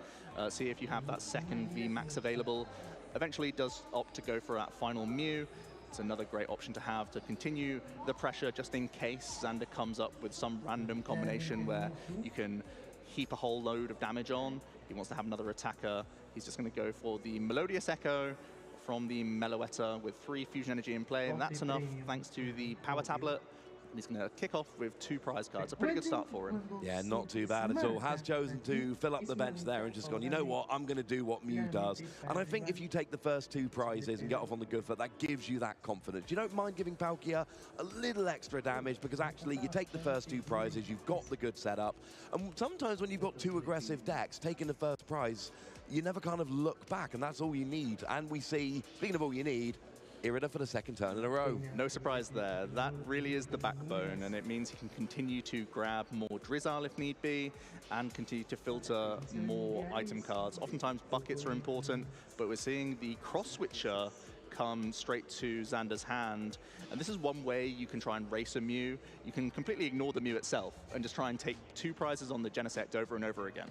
See if you have that second VMAX available. Eventually does opt to go for that final Mew. It's another great option to have to continue the pressure just in case Xander comes up with some random combination where you can heap a whole load of damage on. He wants to have another attacker. He's just going to go for the Melodious Echo from the Meloetta with 3 Fusion Energy in play, and that's enough thanks to the Power Tablet. And he's going to kick off with 2 prize cards. A pretty good start for him. Yeah, not too bad at all. Has chosen to fill up the bench there and just gone, you know what, I'm going to do what Mew does. And I think if you take the first 2 prizes and get off on the good foot, that gives you that confidence. You don't mind giving Palkia a little extra damage because actually you take the first 2 prizes, you've got the good setup. And sometimes when you've got 2 aggressive decks, taking the first prize, you never kind of look back, and that's all you need. And we see, speaking of all you need, Irida for the 2nd turn in a row. No surprise there. That really is the backbone, and it means he can continue to grab more Drizzile if need be, and continue to filter more item cards. Oftentimes buckets are important, but we're seeing the cross switcher come straight to Xander's hand, and this is one way you can try and race a Mew. You can completely ignore the Mew itself and just try and take 2 prizes on the Genesect over and over again.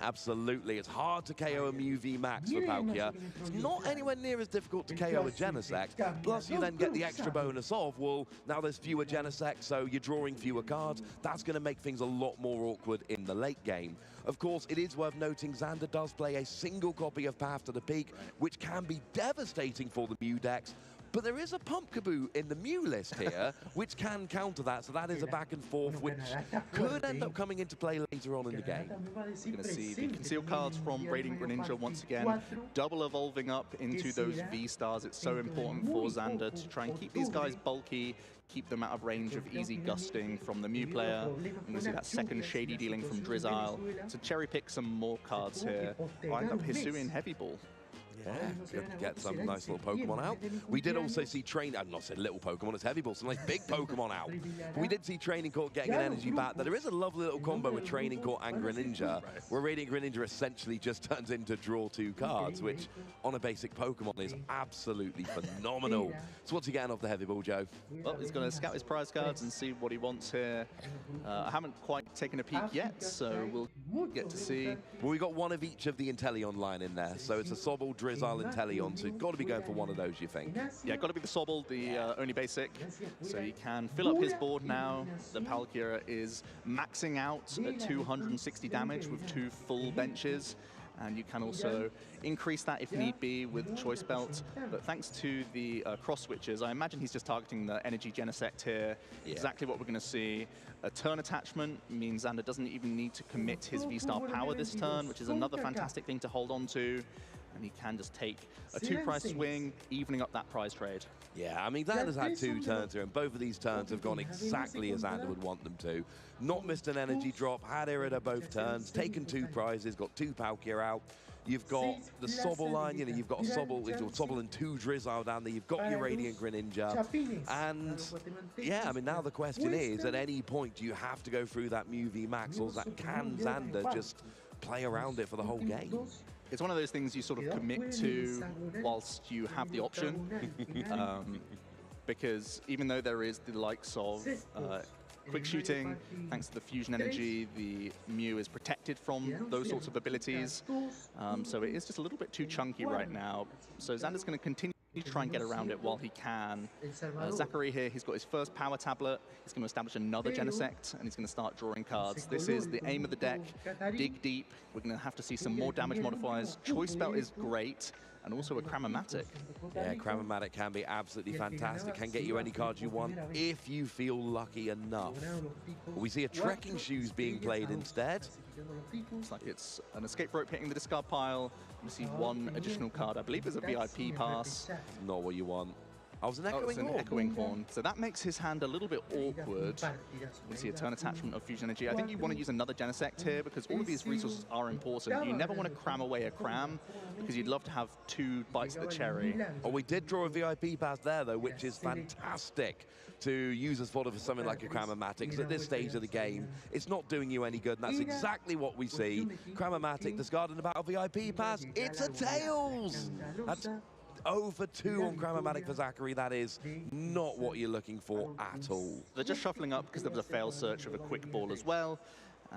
Absolutely. It's hard to KO a Mew VMAX for Palkia. It's not anywhere near as difficult to KO a Genesect. Plus, you then get the extra bonus of, well, now there's fewer Genesect, so you're drawing fewer cards. That's going to make things a lot more awkward in the late game. Of course, it is worth noting Xander does play a single copy of Path to the Peak, which can be devastating for the Mew decks. But there is a Pumpkaboo in the Mew list here, which can counter that. So that is a back and forth, which could end up coming into play later on in the game. We're going to see the concealed cards from Radiant Greninja once again, double evolving up into those V-Stars. It's so important for Xander to try and keep these guys bulky, keep them out of range of easy gusting from the Mew player. We're going to see that second Shady Dealing from Drizzile to cherry pick some more cards here. Wind up Hisuian Heavy Ball. Yeah, good to get some nice little Pokemon out. We did also see Training, I've not said little Pokemon, it's Heavy Ball, some nice big Pokemon out. But we did see Training Court getting an energy back. There is a lovely little combo with Training Court and Greninja, where Radiant Greninja essentially just turns into draw 2 cards, which on a basic Pokemon is absolutely phenomenal. So what's he getting off the Heavy Ball, Joe? Well, he's going to scout his prize cards and see what he wants here. I haven't quite taken a peek yet, so we'll get to see. Well, we got one of each of the Inteleon line in there, so it's a Sobble, Drizzile, Inteleon, so you've got to be going for one of those, you think? Yeah, got to be the Sobble, the only basic. So he can fill up his board now. The Palkia is maxing out at 260 damage with 2 full benches. And you can also increase that if need be with Choice Belt. But thanks to the cross switches, I imagine he's just targeting the Energy Genesect here. Yeah. Exactly what we're going to see. A turn attachment means Xander doesn't even need to commit his V-Star power this turn, which is another fantastic thing to hold on to. And he can just take a 2-prize swing, evening up that prize trade. Yeah, I mean, Xander's had 2 turns here, and both of these turns have gone exactly as Xander would want them to. Not missed an energy drop, had Irida both turns, taken 2 prizes, got 2 Palkia out. You've got the Sobble line, you know, you've got a Sobble and 2 Drizzile down there. You've got your Radiant Greninja. And yeah, I mean, now the question is, at any point, do you have to go through that Mew V Max, or can Xander just play around it for the whole game? It's one of those things you sort of commit to whilst you have the option. Because even though there is the likes of quick shooting, thanks to the fusion energy, the Mew is protected from those sorts of abilities. So it is just a little bit too chunky right now. So Xander's going to continue to try and get around it while he can. Zachary here, he's got his first power tablet. He's going to establish another Genesect, and he's going to start drawing cards. This is the aim of the deck. Dig deep. We're going to have to see some more damage modifiers. Choice Belt is great, and also a Cramomatic. Yeah, Cramomatic can be absolutely fantastic. Can get you any cards you want if you feel lucky enough. We see a Trekking Shoes being played instead. Looks like it's an escape rope hitting the discard pile. We see 1 additional card. I believe it's a VIP pass. Not what you want. I was an Echoing Horn. So that makes his hand a little bit awkward. We see a turn attachment of Fusion Energy. I think you want to use another Genesect here because all of these resources are important. You never want to cram away a cram because you'd love to have 2 bites of the cherry. Oh, we did draw a VIP pass there, though, which is fantastic to use as fodder for something like a Cramomatic. Because at this stage of the game, it's not doing you any good, and that's exactly what we see. Cramomatic discarding the battle VIP pass. It's a Tails! That's 0 for 2 on Cramomatic for Zachary. That is not what you're looking for at all. They're just shuffling up because there was a fail search of a quick ball as well.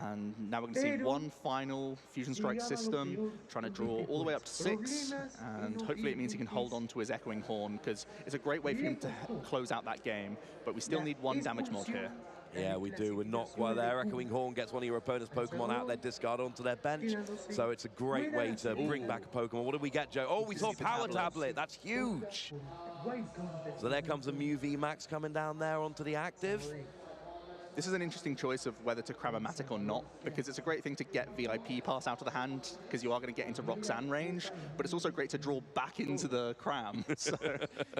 And now we're going to see 1 final Fusion Strike system, trying to draw all the way up to 6. And hopefully it means he can hold on to his Echoing Horn, because it's a great way for him to close out that game. But we still need 1 damage mod here. Yeah, we do. We're not quite there. Echoing Horn gets one of your opponent's Pokemon out their discard onto their bench. So it's a great way to bring back a Pokemon. What did we get, Joe? Oh, we saw Power Tablet. That's huge. So there comes a Mew V Max coming down there onto the active. This is an interesting choice of whether to Cramomatic or not, because it's a great thing to get VIP pass out of the hand, because you are going to get into Roxanne range, but it's also great to draw back into the Cram. So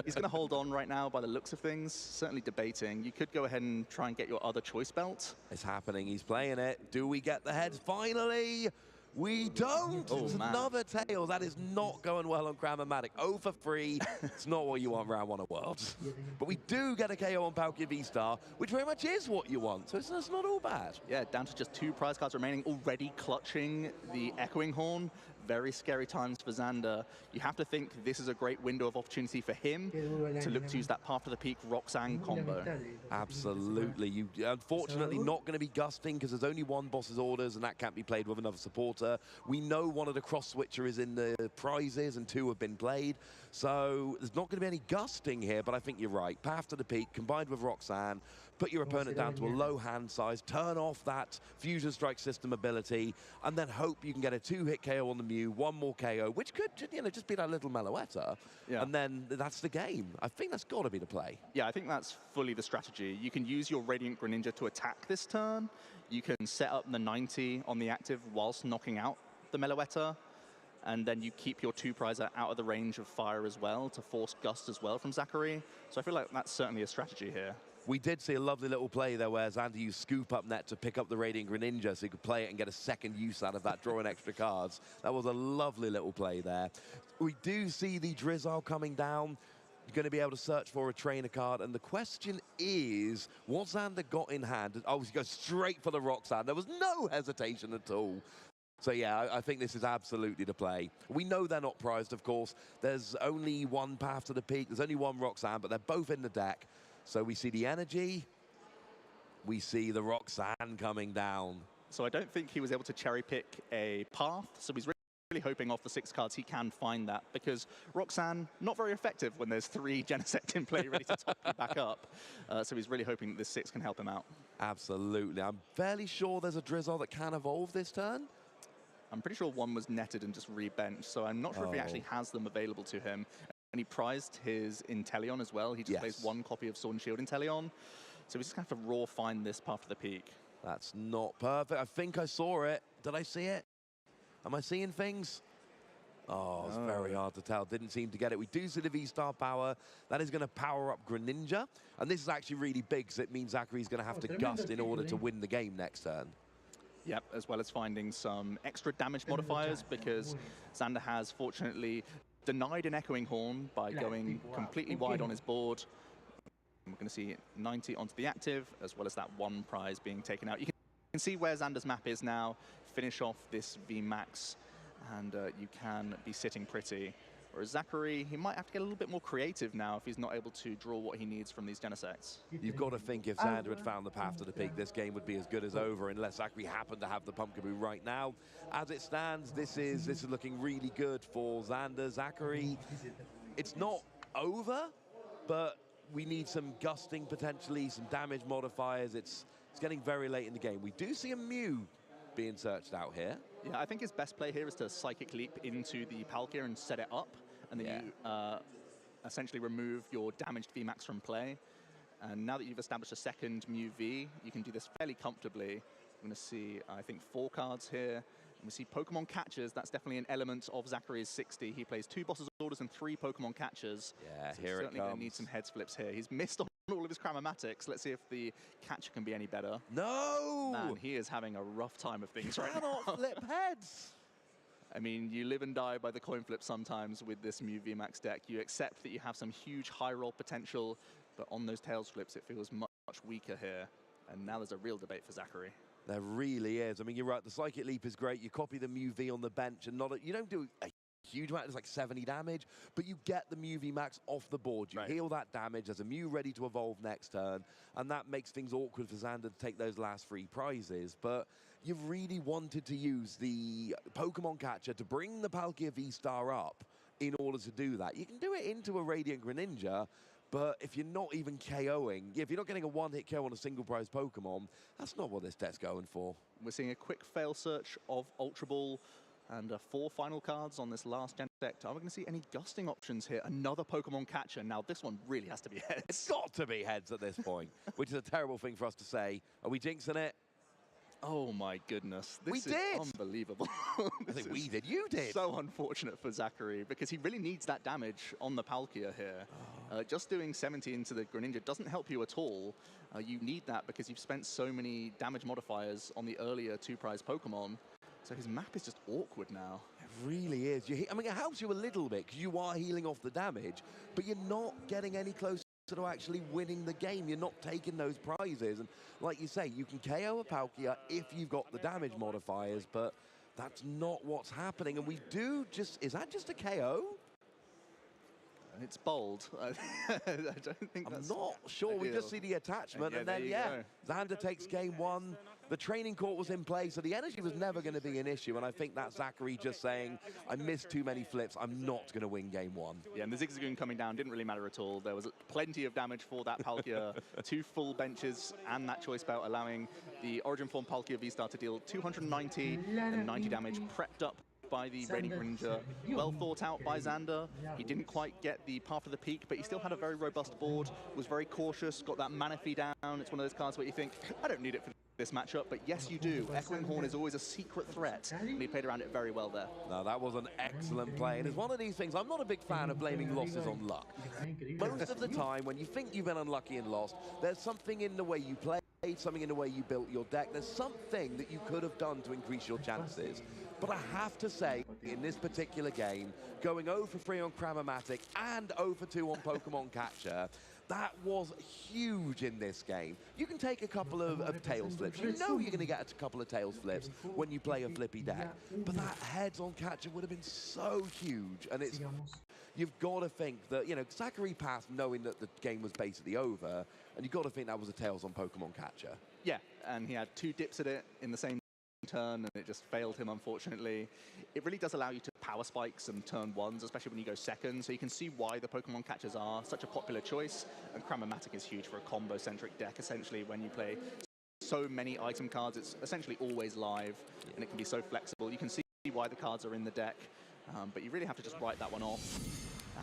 he's going to hold on right now by the looks of things, certainly debating. You could go ahead and try and get your other Choice Belt. It's happening, he's playing it. Do we get the heads finally? We don't! Oh, it's man. Another tail. That is not going well on Cramomatic. 0 for 3. It's not what you want round 1 of Worlds. But we do get a KO on Palkia V-Star, which very much is what you want. So it's not all bad. Yeah, down to just 2 prize cards remaining, already clutching the Echoing Horn. Very scary times for Xander. You have to think this is a great window of opportunity for him to look to use that Path to the Peak Roxanne combo. Absolutely. You unfortunately not going to be gusting because there's only 1 boss's orders and that can't be played with another supporter. We know one of the cross switcher is in the prizes and 2 have been played. So there's not going to be any gusting here, but I think you're right. Path to the Peak combined with Roxanne put your opponent down to a low hand size, turn off that Fusion Strike system ability, and then hope you can get a 2-hit KO on the Mew, 1 more KO, which could, you know, just be that little Meloetta, and then that's the game. I think that's got to be the play. Yeah, I think that's fully the strategy. You can use your Radiant Greninja to attack this turn. You can set up the 90 on the active whilst knocking out the Meloetta, and then you keep your 2-prizer out of the range of fire as well to force Gust as well from Zachary. So I feel like that's certainly a strategy here. We did see a lovely little play there where Xander used Scoop Up Net to pick up the Radiant Greninja so he could play it and get a second use out of that, drawing extra cards. That was a lovely little play there. We do see the Drizzile coming down. You're going to be able to search for a trainer card, and the question is, what Xander got in hand? Oh, he goes straight for the Roxanne. There was no hesitation at all. So yeah, I think this is absolutely the play. We know they're not prized, of course. There's only one path to the peak. There's only one Roxanne, but they're both in the deck. So we see the energy, we see the Roxanne coming down. So I don't think he was able to cherry pick a path, so he's really hoping off the 6 cards he can find that, because Roxanne, not very effective when there's 3 Genesect in play ready to top you back up. So he's really hoping that this 6 can help him out. Absolutely. I'm fairly sure there's a Drizzile that can evolve this turn. I'm pretty sure one was netted and just rebenched, so I'm not sure if he actually has them available to him. And he prized his Inteleon as well. He just plays 1 copy of Sword and Shield Inteleon. So he's just going to have to raw find this path to the peak. That's not perfect. I think I saw it. Did I see it? Am I seeing things? Oh, it's very hard to tell. Didn't seem to get it. We do see the V-Star power. That is going to power up Greninja. And this is actually really big, because it means Zachary's going to have to Gust in order to win the game next turn. Yep, as well as finding some extra damage modifiers, because Xander has, fortunately, denied an Echoing Horn by going completely wide on his board. We're going to see 90 onto the active, as well as that 1 prize being taken out. You can see where Xander's map is now. Finish off this VMAX, and you can be sitting pretty. Whereas Zachary, he might have to get a little bit more creative now if he's not able to draw what he needs from these Genesects. You've got to think if Xander had found the path to the peak, this game would be as good as over, unless Zachary happened to have the Pumpkaboo right now. As it stands, this is looking really good for Xander. Zachary, it's not over, but we need some gusting potentially, some damage modifiers. It's getting very late in the game. We do see a Mew being searched out here. Yeah, I think his best play here is to Psychic Leap into the Palkia and set it up, and then you essentially remove your damaged VMAX from play. And now that you've established a second Mew V, you can do this fairly comfortably. I'm going to see, I think, 4 cards here. And we see Pokemon Catchers. That's definitely an element of Zachary's 60. He plays 2 Boss's Orders and 3 Pokemon Catchers. Yeah, so here it comes. certainly going to need some heads flips here. He's missed on all of his Cramomatics. Let's see if the Catcher can be any better. No! Man, he is having a rough time of things right now. Cannot flip heads! I mean, you live and die by the coin flip sometimes with this Mew VMAX deck. You accept that you have some huge high roll potential, but on those tails flips, it feels much weaker here. And now there's a real debate for Zachary. There really is. I mean, you're right. The Psychic Leap is great. You copy the Mew V on the bench, and you don't do a huge amount. It's like 70 damage, but you get the Mew V Max off the board. You heal that damage. There's a Mew ready to evolve next turn, and that makes things awkward for Xander to take those last 3 prizes. But you've really wanted to use the Pokemon Catcher to bring the Palkia V-Star up in order to do that. You can do it into a Radiant Greninja, but if you're not even KOing, if you're not getting a 1-hit KO on a single prize Pokemon, that's not what this deck's going for. We're seeing a quick fail search of Ultra Ball and 4 final cards on this last gen deck. Are we going to see any gusting options here? Another Pokemon Catcher. Now, this one really has to be heads. It's got to be heads at this point, which is a terrible thing for us to say. Are we jinxing it? Oh my goodness. This is unbelievable. I think we did. You did. So unfortunate for Zachary, because he really needs that damage on the Palkia here. Just doing 70 into the Greninja doesn't help you at all. You need that because you've spent so many damage modifiers on the earlier 2 prize Pokemon. So his map is just awkward now. It really is. I mean, it helps you a little bit because you are healing off the damage, but you're not getting any closer to actually winning the game. You're not taking those prizes. And like you say, you can KO a Palkia if you've got the damage modifiers, but that's not what's happening. And we do just, is that just a KO? It's bold. I don't think I'm that's not sure. ideal. We just see the attachment, and then, Xander takes game 1. The training court was in play, so the energy was never going to be an issue. And I think that's Zachary just saying, I missed too many flips. I'm not going to win game one. Yeah, and the Zigzagoon coming down didn't really matter at all. There was plenty of damage for that Palkia. 2 full benches and that choice belt allowing the Origin Form Palkia V-Star to deal 290 and 90 damage, prepped up by the Radiant Greninja. Well thought out by Xander. He didn't quite get the path of the peak, but he still had a very robust board, was very cautious, got that Manaphy down. It's one of those cards where you think, I don't need it for this matchup, but yes you do. Echoing Horn is always a secret threat, and he played around it very well there. No, that was an excellent play, and it's one of these things, I'm not a big fan of blaming losses on luck. Most of the time, when you think you've been unlucky and lost, there's something in the way you play, something in the way you built your deck, there's something that you could have done to increase your chances. But I have to say, in this particular game, going 0 for 3 on Cramomatic and 0 for 2 on Pokemon Catcher, that was huge in this game. You can take a couple of tails flips. You know you're going to get a couple of tails flips when you play a flippy deck. But that heads on Catcher would have been so huge. And it's, you've got to think that, you know, Zachary passed knowing that the game was basically over. And you've got to think that was a tails on Pokemon Catcher. Yeah, and he had 2 dips at it in the same turn, and it just failed him, unfortunately. It really does allow you to power spike some turn 1s, especially when you go second, so you can see why the Pokemon Catchers are such a popular choice, and Cramomatic is huge for a combo-centric deck, essentially. When you play so many item cards, it's essentially always live, and it can be so flexible. You can see why the cards are in the deck, but you really have to just write that one off.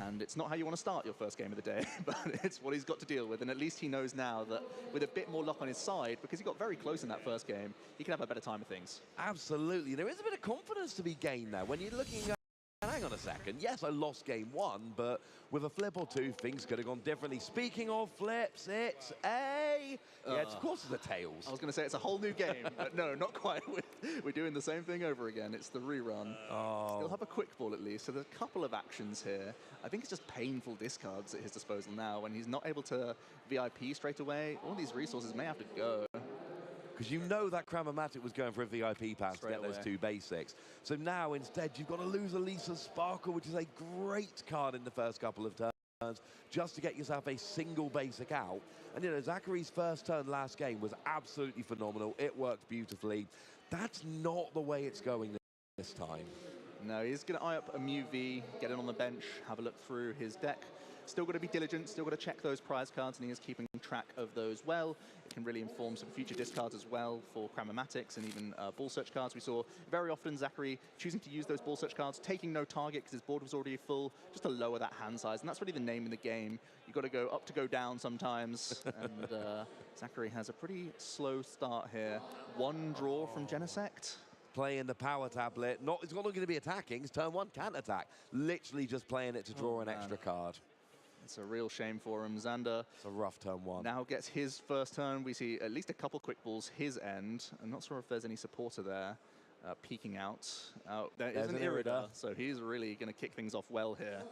And it's not how you want to start your first game of the day, but it's what he's got to deal with. And at least he knows now that with a bit more luck on his side, because he got very close in that first game, he can have a better time of things. Absolutely. There is a bit of confidence to be gained there when you're looking at, hang on a second, yes, I lost game 1, but with a flip or 2, things could have gone differently. Speaking of flips, it's a... yeah, of course it's a tails. I was going to say it's a whole new game, but no, not quite. We're doing the same thing over again. It's the rerun. Still have a quick ball at least, so there's a couple of actions here. I think it's just painful discards at his disposal now when he's not able to VIP straight away. All these resources may have to go. Because you know that Cramomatic was going for a VIP pass to get Straight those away. 2 basics. So now instead you've got to lose Elisa's Sparkle, which is a great card in the first couple of turns, just to get yourself a single basic out. And you know, Zachary's first turn last game was absolutely phenomenal. It worked beautifully. That's not the way it's going this time. No, he's going to eye up a Mew V, get it on the bench, have a look through his deck. Still got to be diligent, still got to check those prize cards, and he is keeping track of those well. It can really inform some future discards as well for Cramomatics and even ball search cards. We saw very often Zachary choosing to use those ball search cards, taking no target because his board was already full, just to lower that hand size. And that's really the name of the game. You've got to go up to go down sometimes. And Zachary has a pretty slow start here. 1 draw from Genesect. Playing the power tablet. It's not going to be attacking. It's turn 1 can't attack. Literally just playing it to draw an extra card. It's a real shame for him. Xander It's a rough turn 1. now gets his first turn. We see at least a couple quick balls his end. I'm not sure if there's any supporter there peeking out. There is an Irida, so he's really going to kick things off well here.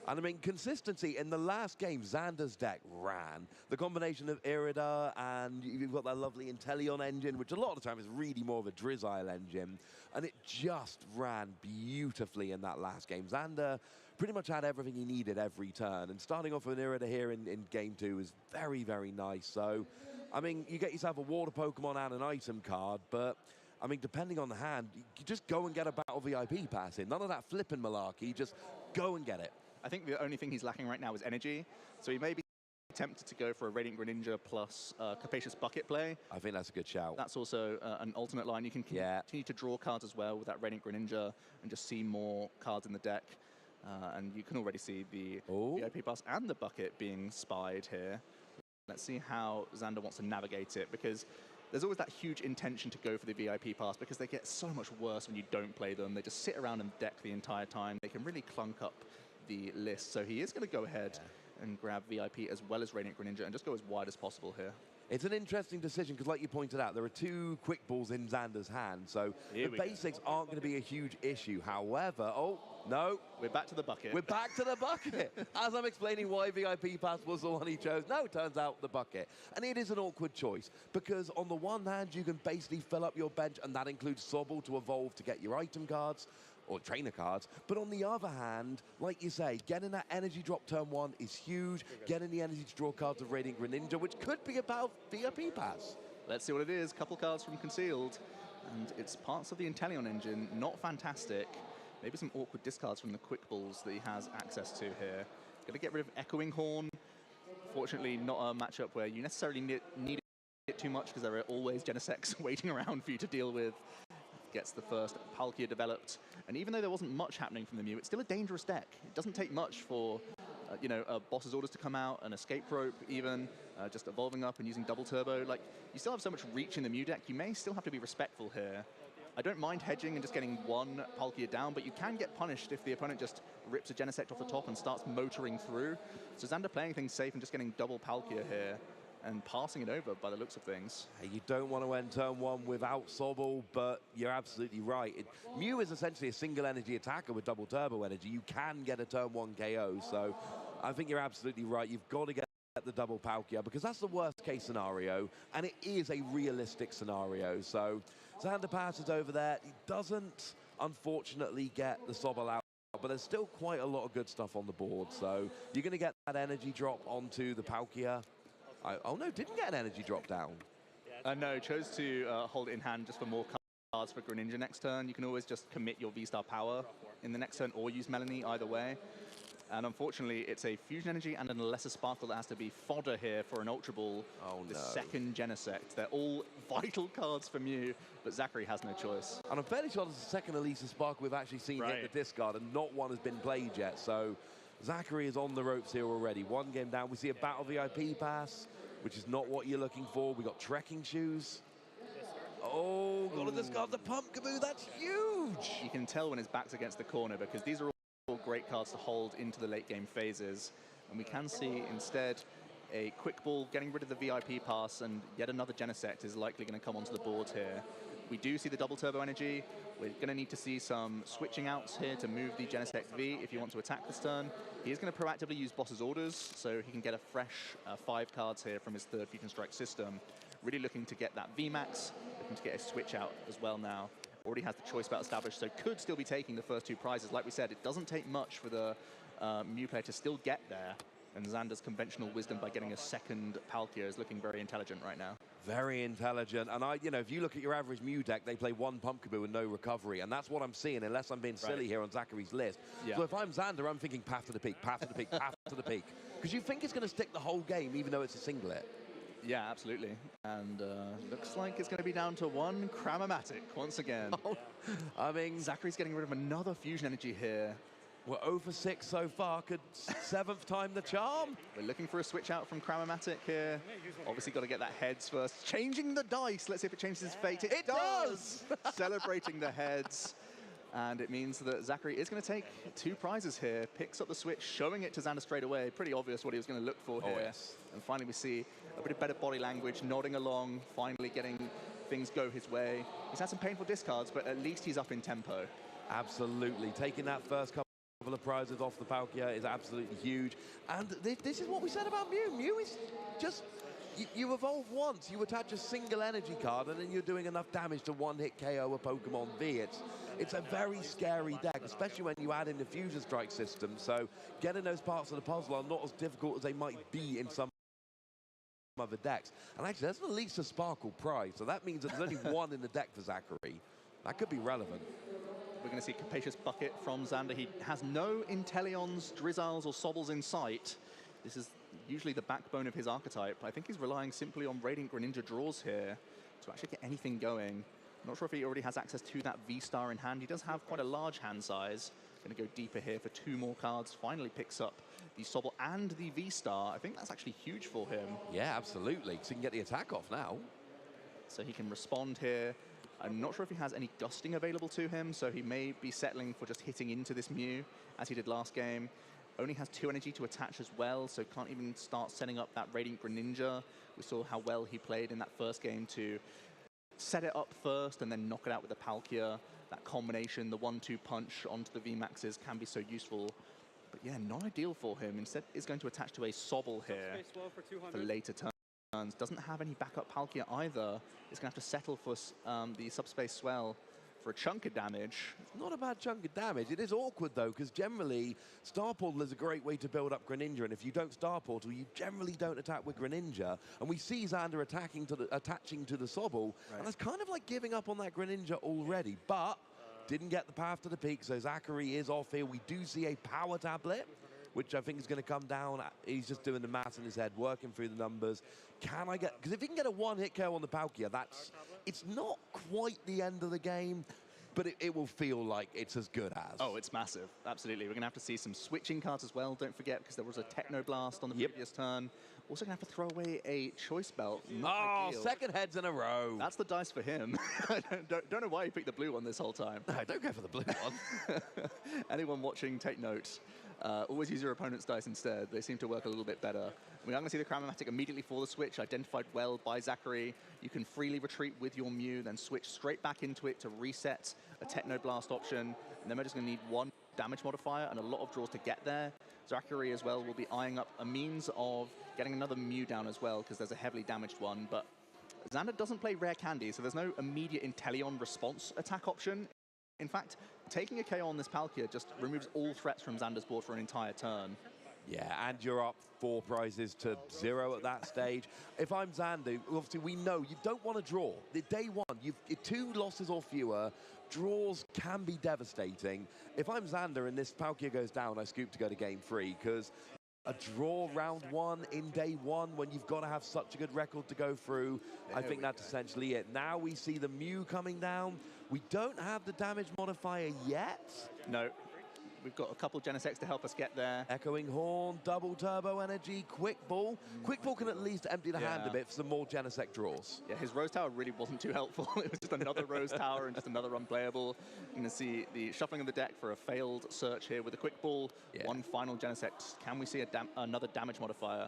And I mean, consistency in the last game, Xander's deck ran. The combination of Irida and you've got that lovely Inteleon engine, which a lot of the time is really more of a Drizzile engine. And it just ran beautifully in that last game. Xander pretty much had everything he needed every turn. And starting off with an Irida here in game 2 is very, very nice. So, I mean, you get yourself a water Pokemon and an item card, but I mean, depending on the hand, you just go and get a Battle VIP pass in. None of that flipping malarkey, just go and get it. I think the only thing he's lacking right now is energy. So he may be tempted to go for a Radiant Greninja plus Capacious Bucket play. I think that's a good shout. That's also an alternate line. You can continue to draw cards as well with that Radiant Greninja and just see more cards in the deck. And you can already see the VIP pass and the bucket being spied here. Let's see how Xander wants to navigate it, because there's always that huge intention to go for the VIP pass because they get so much worse when you don't play them. They just sit around and deck the entire time. They can really clunk up the list. So he is going to go ahead and grab VIP as well as Radiant Greninja and just go as wide as possible here. It's an interesting decision because, like you pointed out, there are 2 quick balls in Xander's hand, so the basics aren't going to be a huge issue. However, no. We're back to the bucket. We're back to the bucket. As I'm explaining why VIP Pass was the one he chose, no, it turns out the bucket. And it is an awkward choice because on the one hand, you can basically fill up your bench, and that includes Sobble to evolve to get your item cards or trainer cards. But on the other hand, like you say, getting that energy drop turn 1 is huge. Getting the energy to draw cards of Radiant Greninja, which could be about VIP Pass. Let's see what it is. Couple cards from Concealed. And it's parts of the Inteleon engine, not fantastic. Maybe some awkward discards from the quick balls that he has access to here. Gonna get rid of Echoing Horn. Fortunately, not a matchup where you necessarily need it too much because there are always Genesects waiting around for you to deal with. Gets the first Palkia developed. And even though there wasn't much happening from the Mew, it's still a dangerous deck. It doesn't take much for a boss's orders to come out, an escape rope even, just evolving up and using double turbo. Like, you still have so much reach in the Mew deck, you may still have to be respectful here. I don't mind hedging and just getting one Palkia down, but you can get punished if the opponent just rips a Genesect off the top and starts motoring through. So Xander playing things safe and just getting double Palkia here and passing it over by the looks of things. Hey, you don't want to end turn one without Sobble, but you're absolutely right. Mew is essentially a single energy attacker with double turbo energy. You can get a turn one KO, so I think you're absolutely right. You've got to get the double Palkia because that's the worst case scenario, and it is a realistic scenario. So Xander passes over there. He doesn't, unfortunately, get the Sobble out, but there's still quite a lot of good stuff on the board. So you're going to get that energy drop onto the Palkia. Oh no, didn't get an energy drop down. No, chose to hold it in hand just for more cards for Greninja next turn. You can always just commit your V-Star power in the next turn or use Melanie either way. And unfortunately, it's a Fusion Energy and a Lesser Sparkle that has to be fodder here for an Ultra Ball. Oh, the no. second Genesect. They're all vital cards for Mew, but Zachary has no choice. And I'm fairly sure there's a second Elisa Sparkle we've actually seen hit the discard, and not one has been played yet. So Zachary is on the ropes here already. One game down. We see a Battle VIP pass, which is not what you're looking for. We got Trekking Shoes. Oh, got to discard the Pumpkaboo. That's huge. You can tell when his back's against the corner because these are all great cards to hold into the late game phases. And we can see instead a Quick Ball getting rid of the VIP pass, and yet another Genesect is likely going to come onto the board here. We do see the double turbo energy. We're going to need to see some switching outs here to move the Genesect V if you want to attack this turn. He is going to proactively use boss's orders, so he can get a fresh 5 cards here from his third Fusion Strike system. Really looking to get that VMAX, looking to get a switch out as well now. Already has the choice belt established, so could still be taking the first 2 prizes. Like we said, it doesn't take much for the Mew player to still get there. And Xander's conventional wisdom by getting a second Palkia is looking very intelligent right now. Very intelligent. And if you look at your average Mew deck, they play 1 Pumpkaboo and no recovery. And that's what I'm seeing, unless I'm being silly here on Zachary's list. Yeah. So if I'm Xander, I'm thinking path to the peak, path to the peak, path to the peak. Because you think it's going to stick the whole game, even though it's a singlet. Yeah, absolutely. And looks like it's going to be down to 1 Cramomatic once again. Oh, I mean, Zachary's getting rid of another Fusion Energy here. We're 0 for 6 so far. Could 7th time the charm? We're looking for a switch out from Cramomatic here. Obviously got to get that heads first. Changing the dice. Let's see if it changes his fate. It does! Celebrating the heads. And it means that Zachary is going to take 2 prizes here. Picks up the switch, showing it to Xander straight away. Pretty obvious what he was going to look for here. Yes. And finally we see a bit of better body language, nodding along, finally getting things go his way. He's had some painful discards, but at least he's up in tempo. Absolutely. Taking that first couple of prizes off the Palkia is absolutely huge. And this is what we said about Mew. Mew is just, you evolve once, you attach a single energy card, and then you're doing enough damage to one-hit KO a Pokemon V. It's a very scary deck, especially when you add in the Fusion Strike system. So getting those parts of the puzzle are not as difficult as they might be in some other decks. And actually, there's at least a Sparkle prize, so that means that there's only 1 in the deck for Zachary. That could be relevant. We're going to see Capacious Bucket from Xander. He has no Inteleons, Drizzles, or Sobbles in sight. This is usually the backbone of his archetype. I think he's relying simply on Radiant Greninja draws here to actually get anything going. I'm not sure if he already has access to that V-Star in hand. He does have quite a large hand size. Going to go deeper here for 2 more cards. Finally picks up the Sobble and the V-Star. I think that's actually huge for him. Yeah, absolutely. So he can get the attack off now. So he can respond here. I'm not sure if he has any gusting available to him, so he may be settling for just hitting into this Mew, as he did last game. Only has 2 energy to attach as well, so can't even start setting up that Radiant Greninja. We saw how well he played in that first game to set it up first and then knock it out with the Palkia. That combination, the 1-2 punch onto the VMAXs can be so useful. But yeah, not ideal for him. Instead, is going to attach to a Sobble here for later turns. Doesn't have any backup Palkia either. Is going to have to settle for the Subspace Swell for a chunk of damage. Not a bad chunk of damage. It is awkward, though, because generally, Star Portal is a great way to build up Greninja, and if you don't Star Portal, you generally don't attack with Greninja. And we see Xander attaching to the Sobble, and that's kind of like giving up on that Greninja already, but didn't get the path to the peak, so Zachary is off here. We do see a power tablet, which I think is going to come down. He's just doing the math in his head, working through the numbers. Can I get... Because if he can get a one-hit KO on the Palkia, it's not quite the end of the game, but it will feel like it's as good as. Oh, it's massive. Absolutely. We're going to have to see some switching cards as well, don't forget, because there was a Techno Blast on the previous turn. Also going to have to throw away a Choice Belt. Not ideal. Second heads in a row. That's the dice for him. don't know why he picked the blue one this whole time. No, don't go for the blue one. Anyone watching, take note. Always use your opponent's dice instead. They seem to work a little bit better. We are going to see the Cram-O-Matic immediately for the switch, identified well by Zachary. You can freely retreat with your Mew, then switch straight back into it to reset a Techno Blast option. And then we're just going to need one damage modifier and a lot of draws to get there. Zachary as well will be eyeing up a means of getting another Mew down as well, because there's a heavily damaged one. But Xander doesn't play Rare Candy, so there's no immediate Inteleon response attack option. In fact, taking a KO on this Palkia just removes all threats from Xander's board for an entire turn. Yeah, and you're up 4 prizes to 0 at that stage. If I'm Xander, obviously we know you don't want to draw. The day one, you've 2 losses or fewer. Draws can be devastating. If I'm Xander and this Palkia goes down, I scoop to go to game 3, because a draw round 1 in day 1 when you've got to have such a good record to go through, I think that's essentially it. Now we see the Mew coming down. We don't have the damage modifier yet. No. We've got a couple Genesects to help us get there. Echoing Horn, double turbo energy, Quick Ball. Quick Ball can at least empty the hand a bit for some more Genesect draws. Yeah, his Rose Tower really wasn't too helpful. It was just another Rose Tower and just another unplayable. You're going to see the shuffling of the deck for a failed search here with a Quick Ball. One final Genesect. Can we see another damage modifier?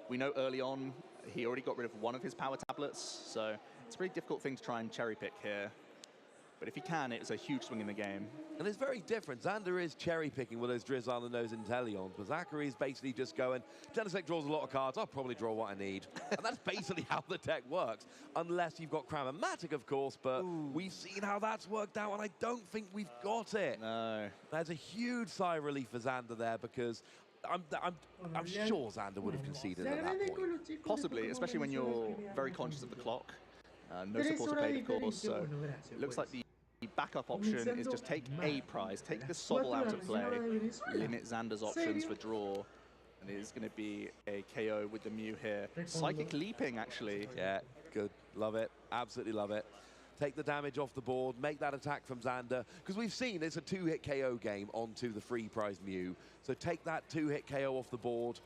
We know early on he already got rid of one of his power tablets, so it's a pretty difficult thing to try and cherry pick here. But if he can, it's a huge swing in the game. And it's very different. Xander is cherry-picking with those Drizzle and those Inteleons, but Zachary is basically just going, Genesect draws a lot of cards, I'll probably draw what I need. And that's basically how the deck works, unless you've got Cram-O-Matic, of course, but we've seen how that's worked out, and I don't think we've got it. No. There's a huge sigh of relief for Xander there, because I'm sure Xander would have conceded at that point. Possibly, especially when you're very conscious of the clock. No support to play, of course, so it looks like the backup option is just take a prize, take the Sobble out of play, limit Xander's options for draw, and it is going to be a KO with the Mew here. Psychic Leaping, actually. Yeah, good. Love it. Absolutely love it. Take the damage off the board, make that attack from Xander, because we've seen it's a 2-hit KO game onto the free prize Mew, so take that 2-hit KO off the board.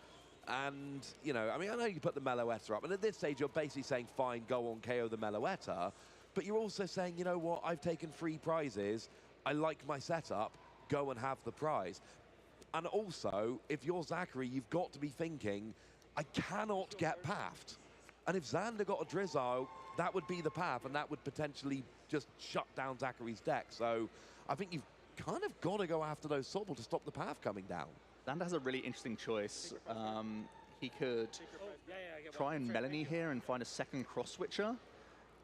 And, you know, I mean, I know you put the Meloetta up, and at this stage, you're basically saying, fine, go on, KO the Meloetta, but you're also saying, you know what, I've taken 3 prizes, I like my setup, go and have the prize. And also, if you're Zachary, you've got to be thinking, I cannot get pathed. And if Xander got a Drizzle, that would be the path, and that would potentially just shut down Zachary's deck. So I think you've kind of got to go after those Sobble to stop the path coming down. Xander has a really interesting choice. He could try and Melanie here and find a second cross-switcher.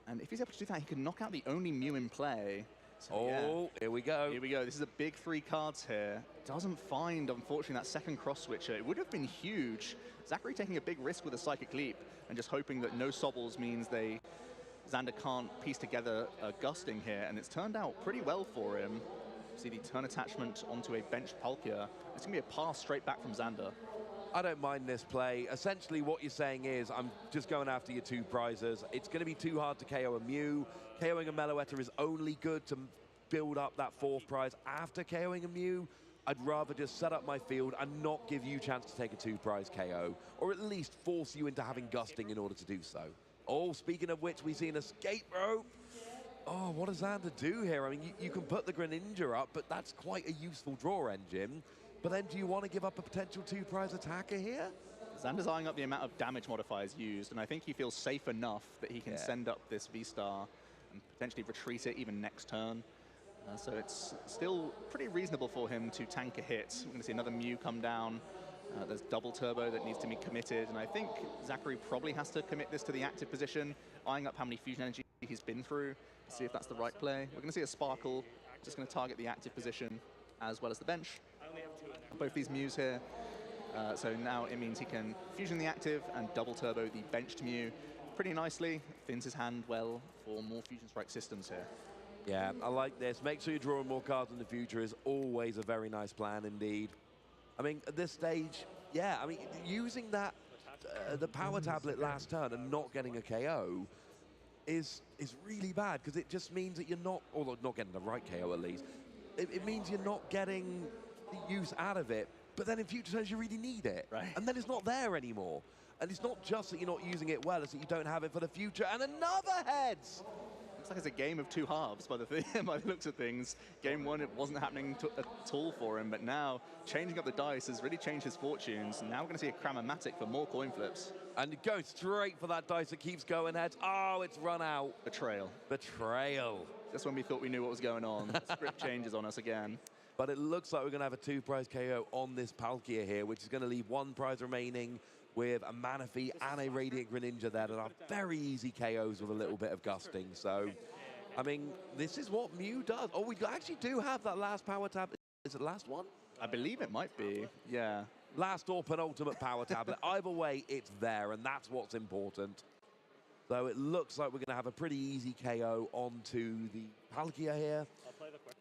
And if he's able to do that, he can knock out the only Mew in play. So, here we go. Here we go. This is a big 3 cards here. Doesn't find, unfortunately, that second cross-switcher. It would have been huge. Zachary taking a big risk with a Psychic Leap and just hoping that no Sobbles means Xander can't piece together a Gusting here. And it's turned out pretty well for him. See the turn attachment onto a bench Palkia. It's going to be a pass straight back from Xander. I don't mind this play. Essentially, what you're saying is, I'm just going after your 2 prizes. It's going to be too hard to KO a Mew. KOing a Meloetta is only good to build up that 4th prize after KOing a Mew. I'd rather just set up my field and not give you a chance to take a 2-prize KO, or at least force you into having Gusting in order to do so. Oh, speaking of which, we see an escape rope. Oh, what does Xander do here? I mean, you can put the Greninja up, but that's quite a useful draw engine. But then do you want to give up a potential 2-prize attacker here? Xander's eyeing up the amount of damage modifiers used, and I think he feels safe enough that he can send up this V-Star and potentially retreat it even next turn. So it's still pretty reasonable for him to tank a hit. We're going to see another Mew come down. There's double turbo that needs to be committed, and I think Zachary probably has to commit this to the active position, eyeing up how many fusion energy he he's been through, see if that's the right play. We're going to see a Sparkle, just going to target the active position as well as the bench. Both these Mews here. So now it means he can fusion the active and double turbo the benched Mew pretty nicely. Thins his hand well for more Fusion Strike systems here. Yeah, I like this. Make sure you're drawing more cards in the future is always a very nice plan indeed. I mean, at this stage, yeah, I mean, using that, the power tablet last turn and not getting a KO is really bad, because it just means that you're not, or not getting the right KO at least, it means you're not getting the use out of it, but then in future turns you really need it. Right. And then it's not there anymore. And it's not just that you're not using it well, it's that you don't have it for the future. And another heads! Looks like it's a game of two halves by the looks of things. Game one, it wasn't happening at all for him, but now changing up the dice has really changed his fortunes. Now we're going to see a Cram-O-Matic for more coin flips. And go straight for that dice that keeps going heads. Oh, it's run out. Betrayal. Betrayal. Just when we thought we knew what was going on, the script changes on us again. But it looks like we're going to have a 2-prize KO on this Palkia here, which is going to leave 1 prize remaining with a Manaphy and a Radiant Greninja there that are very easy KOs with a little bit of gusting. So, I mean, this is what Mew does. Oh, we actually do have that last power tab. Is it the last one? I believe it might be, yeah. Last or penultimate power tablet. Either way, it's there, and that's what's important. So it looks like we're going to have a pretty easy KO onto the Palkia here.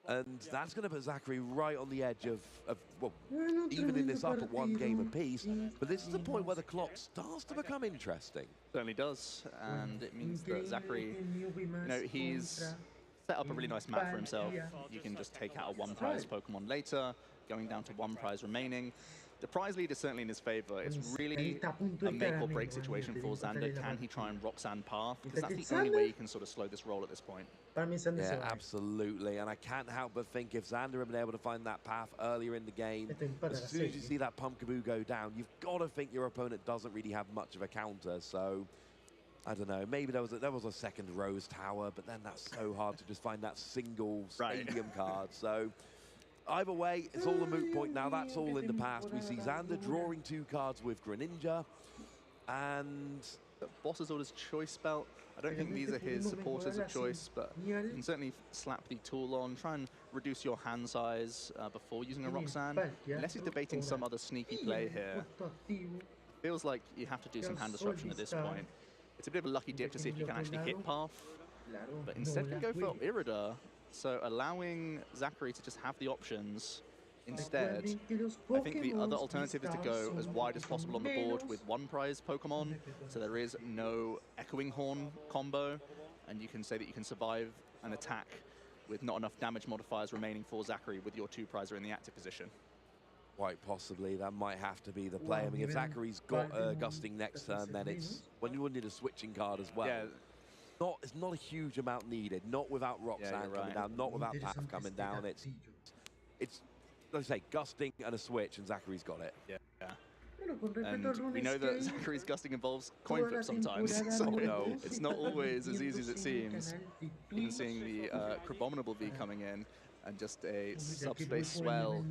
And that's going to put Zachary right on the edge of well, evening this up at 1 game apiece. But this is the point where the clock starts to become interesting. Certainly does, and it means that Zachary, he's set up a really nice map for himself. You can just take out a 1-prize Pokemon later, going down to 1 prize remaining. The prize lead is certainly in his favor. It's really a make or break situation for Xander. Can he try and Roxanne path? Because that's the only way he can sort of slow this roll at this point. Yeah, absolutely. And I can't help but think if Xander had been able to find that path earlier in the game, as soon as you see that Pumpkaboo go down, you've got to think your opponent doesn't really have much of a counter. So, I don't know, maybe there was a second Rose Tower, but then that's so hard to just find that single stadium card. So, either way, it's all a moot point now. That's all in the past. We see Xander drawing 2 cards with Greninja. And Boss's Order's Choice Belt. I don't think these are his supporters of choice, but you can certainly slap the tool on, try and reduce your hand size before using a Roxanne. Unless he's debating some other sneaky play here. Feels like you have to do some hand disruption at this point. It's a bit of a lucky dip to see if you can actually hit path. But instead we go for Irida. So allowing Zachary to just have the options instead. I think the other alternative is to go as wide as possible on the board with 1-prize Pokemon. So there is no Echoing Horn combo. And you can say that you can survive an attack with not enough damage modifiers remaining for Zachary with your 2-prizer in the active position. Quite possibly, that might have to be the play. I mean, if Zachary's got Gusting next turn, then it's when you would need a switching card as well. Yeah. It's not a huge amount needed. Not without Roxanne coming down. Not without Path coming down. It's let's say Gusting and a switch, and Zachary's got it. Yeah. And we know that Zachary's Gusting involves coin flip sometimes, so it's not always as easy as it seems. Even seeing the Crabominable V coming in, and just a subspace swell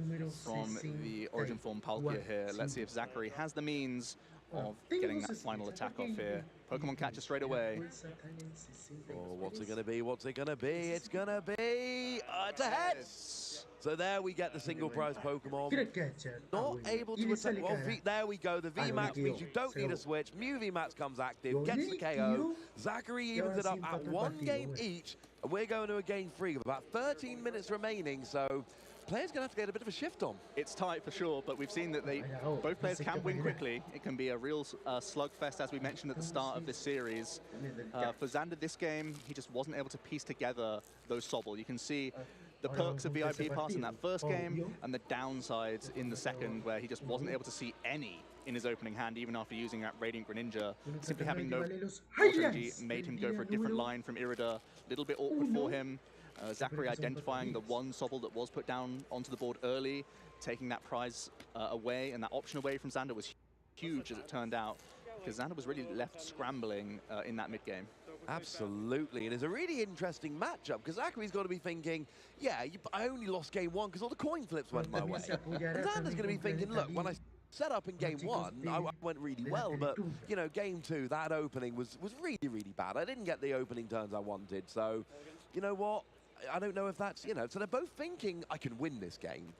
from the Origin Form Palkia here. Let's see if Zachary has the means of getting that final attack off here. Pokemon catcher straight away. Oh, what's it going to be? What's it going to be? It's going to be it's a heads. So there we get the single prize Pokemon. Not able to attack. Well, there we go. The VMAX means you don't need a switch. Mew VMAX comes active, gets the KO. Zachary evens it up at 1 game each. And we're going to a game 3 with about 13 minutes remaining. So players going to have to get a bit of a shift on. It's tight for sure, but we've seen that both players can win quickly. It can be a real slugfest, as we mentioned at the start of this series. For Xander this game, he just wasn't able to piece together those Sobble. You can see the perks of VIP Pass in that first game and the downsides in the second, where he just wasn't able to see any in his opening hand, even after using that Radiant Greninja. Simply having no strategy made him go for a different line from Irida. A little bit awkward for him. Zachary identifying the 1 Sobble that was put down onto the board early, taking that prize away, and that option away from Xander was huge, as it turned out, because Xander was really left scrambling in that mid-game. Absolutely, and it's a really interesting matchup, because Zachary's got to be thinking, yeah, I only lost game 1 because all the coin flips went my way. And Xander's going to be thinking, look, when I Set up in game one, I went really well, but, you know, game two, that opening was really, really bad. I didn't get the opening turns I wanted, so, you know what? I don't know if that's, you know, so they're both thinking, I can win this game.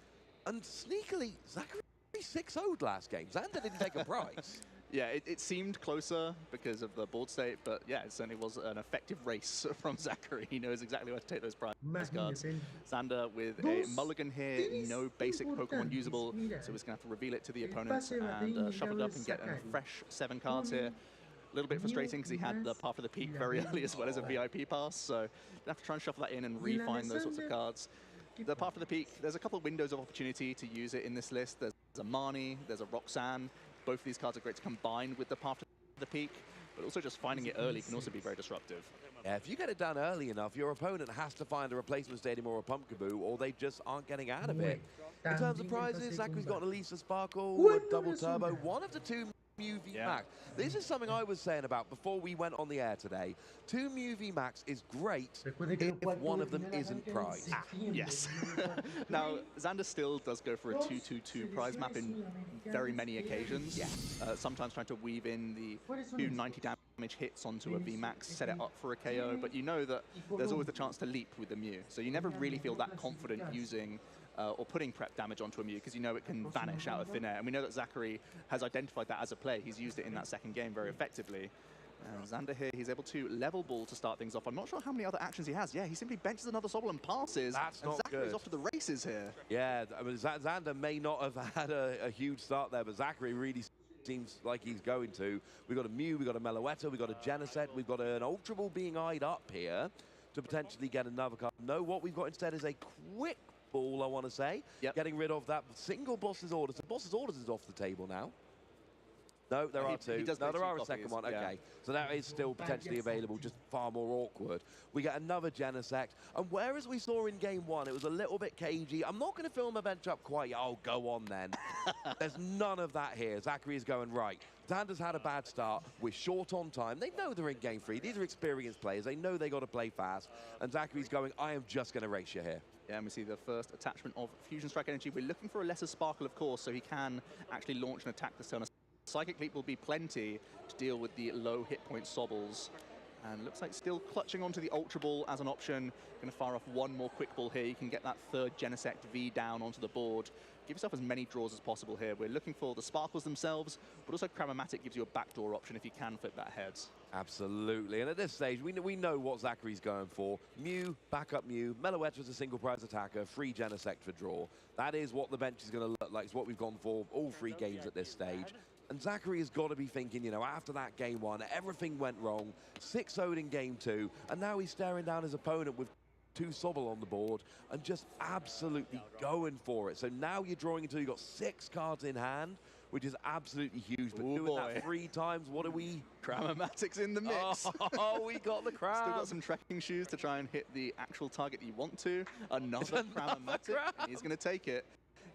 And sneakily, Zachary 6-0'd last game. Xander didn't take a prize. Yeah, it seemed closer because of the board state, but yeah, it certainly was an effective race from Zachary. He knows exactly where to take those prize cards. Xander with a mulligan here, no basic Pokemon usable, so he's going to have to reveal it to the opponents and shuffle it up and get a fresh 7 cards here. A little bit frustrating because he had the Path of the Peak very early as well as a VIP pass, so you have to try and shuffle that in and refine those sorts of cards. The Path of the Peak, there's a couple of windows of opportunity to use it in this list. There's a Marnie, there's a Roxanne. Both of these cards are great to combine with the Path of the Peak, but also just finding it early can also be very disruptive. Yeah, if you get it done early enough, your opponent has to find a replacement stadium or a Pumpkaboo, or they just aren't getting out of it. In terms of prizes, Zachary's got an Elisa Sparkle, a double turbo, one of the 2 Mew V Max. This is something I was saying about before we went on the air today. 2 Mew V Max is great if one of them isn't prized. Yes. Now, Xander still does go for a 2-2-2 prize map in very many occasions. Sometimes trying to weave in the 2 90 damage hits onto a V Max, set it up for a KO, but you know that there's always the chance to leap with the Mew. So you never really feel that confident using or putting prep damage onto a Mew because you know it can vanish out of thin air. And we know that Zachary has identified that as a play. He's used it in that second game very effectively. And Xander here, he's able to level ball to start things off. I'm not sure how many other actions he has. Yeah, he simply benches another Sobble and passes. That's and not Zachary's good. off to the races here. Yeah, I mean, Xander may not have had a huge start there, but Zachary really seems like he's going to. We've got a Mew, we've got a Meloetta, we've got a Genesect, we've got an Ultra Ball being eyed up here to potentially get another card. No, what we've got instead is a quick ball, I want to say. Getting rid of that single boss's orders. The boss's orders is off the table now. No, there are 2. No, there are a second one. Okay, so that is still potentially available, just far more awkward. We get another Genesect, and whereas we saw in game 1, it was a little bit cagey. I'm not going to fill my bench up quite. Oh, go on then. There's none of that here. Zachary is going, right, Xander's had a bad start. We're short on time. They know they're in game 3. These are experienced players. They know they got to play fast. And Zachary's going, I am just going to race you here. Yeah, and we see the first attachment of Fusion Strike Energy. We're looking for a lesser Sparkle, of course, so he can actually launch and attack this turn. Psychic Leap will be plenty to deal with the low hit point Sobbles. And looks like still clutching onto the Ultra Ball as an option. Going to fire off one more Quick Ball here. You can get that third Genesect V down onto the board. Give yourself as many draws as possible here. We're looking for the Sparkles themselves, but also Cramomatic gives you a backdoor option if you can flip that head. Absolutely, and at this stage, we know what Zachary's going for. Mew, backup Mew, Meloetta is a single prize attacker, free Genesect for draw. That is what the bench is going to look like. It's what we've gone for all 3 games at this stage. And Zachary has got to be thinking, you know, after that game 1, everything went wrong, 6-0'd in game 2, and now he's staring down his opponent with 2 Sobble on the board and just absolutely going for it. So now you're drawing until you've got 6 cards in hand, which is absolutely huge. But doing that 3 times, what are we? Cramomatic's in the mix. Oh, we got the Cram. Still got some trekking shoes to try and hit the actual target that you want to. Another Cramomatic, and he's going to take it.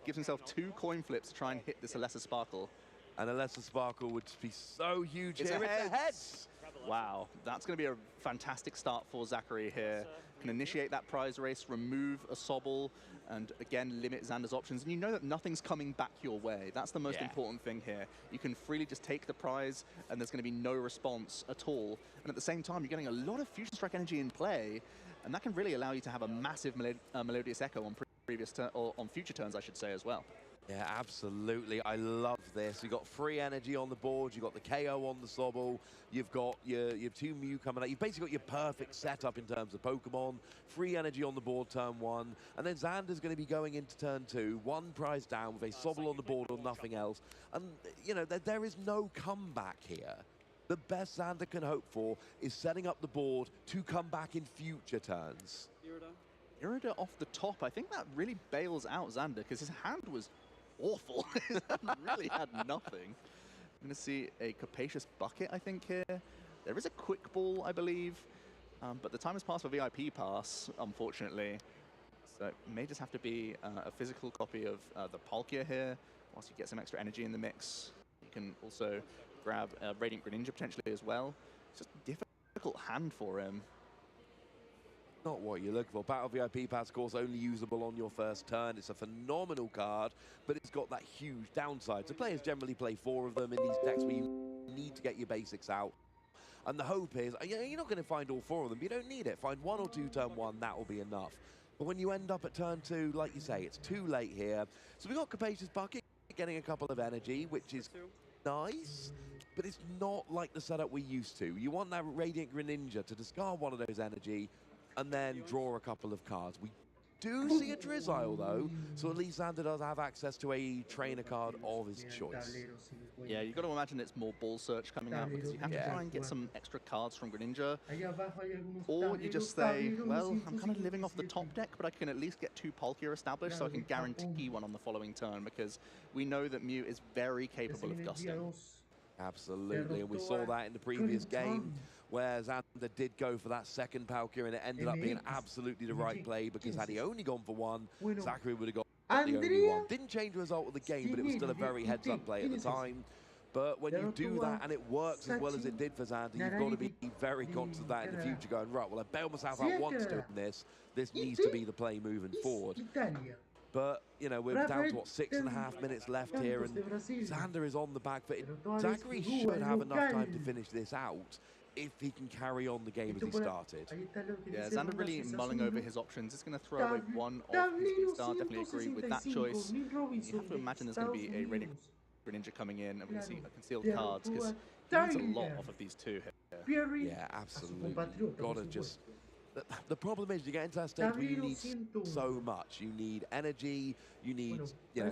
Gives himself 2 coin flips to try and hit this Alessa Sparkle. And Alessa Sparkle would be so huge it's here. It's a heads. Wow, that's going to be a fantastic start for Zachary here. Can initiate that prize race, remove a Sobble, and again limit Xander's options. And you know that nothing's coming back your way. That's the most important thing here. You can freely just take the prize, and there's going to be no response at all. And at the same time, you're getting a lot of Fusion Strike energy in play, and that can really allow you to have a massive Melodious Echo on on future turns, I should say, as well. Yeah, absolutely. I love this. You've got free energy on the board. You've got the KO on the Sobble. You've got your 2 Mew coming out. You've basically got your perfect setup in terms of Pokemon. Free energy on the board turn 1. And then Xander's going to be going into turn 2. 1 prize down with a Sobble on the board or nothing else. And, you know, there is no comeback here. The best Xander can hope for is setting up the board to come back in future turns. Irida off the top. I think that really bails out Xander because his hand was awful. He really had nothing. I'm going to see a Capacious Bucket, I think, here. There is a Quick Ball, I believe, but the time has passed for VIP Pass, unfortunately. So it may just have to be a physical copy of the Palkia here, whilst you get some extra energy in the mix. You can also grab Radiant Greninja potentially as well. It's just a difficult hand for him. not what you're looking for. Battle VIP Pass, of course, only usable on your first turn. It's a phenomenal card, but it's got that huge downside. So players generally play 4 of them in these decks where you need to get your basics out. And the hope is, you're not going to find all 4 of them. You don't need it. Find 1 or 2 turn 1, that will be enough. But when you end up at turn 2, like you say, it's too late here. So we got Capacious Bucket getting a couple of energy, which is nice, but it's not like the setup we used to. You want that Radiant Greninja to discard 1 of those energy and then draw a couple of cards. We do see a Drizzile though, so at least Xander does have access to a trainer card of his choice. Yeah, you've got to imagine it's more ball search coming out because you have to try and get some extra cards from Greninja. Or you just say, well, I'm kind of living off the top deck, but I can at least get 2 Palkia established so I can guarantee 1 on the following turn because we know that Mew is very capable of gusting. Absolutely, and we saw that in the previous game where Xander did go for that second Palkia and it ended up being absolutely the right play because had he only gone for 1, Zachary would have got the only one. Didn't change the result of the game, but it was still a very heads-up play at the time. But when you do that and it works as well as it did for Xander, you've got to be very conscious of that in the future, going, right, well, I bailed myself out once doing this. This needs to be the play moving forward. But, you know, we're down to, what, 6.5 minutes left here, and Xander is on the back foot. Zachary should have enough time to finish this out if he can carry on the game as he started. Yeah, Xander really mulling over his options. He's going to throw away 1 of his V-Star. Definitely agree with that choice. You have to imagine there's going to be a Radiant Greninja coming in, and we're going to see a concealed cards because he needs a lot off of these 2 here. Yeah, absolutely. You've got to just... The problem is you get into that stage where you need so much. You need energy, you need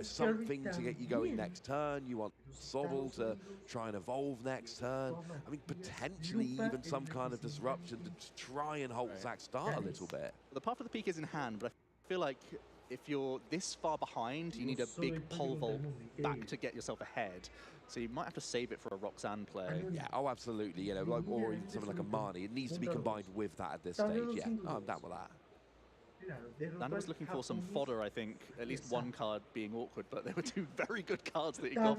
something to get you going next turn. You want Sobble to try and evolve next turn. I mean, potentially even some kind of disruption to try and hold Zach's start a little bit. The path of the peak is in hand, but I feel like if you're this far behind, you need a big pole vault back to get yourself ahead. So you might have to save it for a Roxanne play. Yeah, oh, absolutely. You know, like, or even something like a Marnie. It needs to be combined with that at this stage. Yeah, I'm down with that. Xander was looking for some fodder, I think. At least 1 card being awkward, but there were 2 very good cards that he got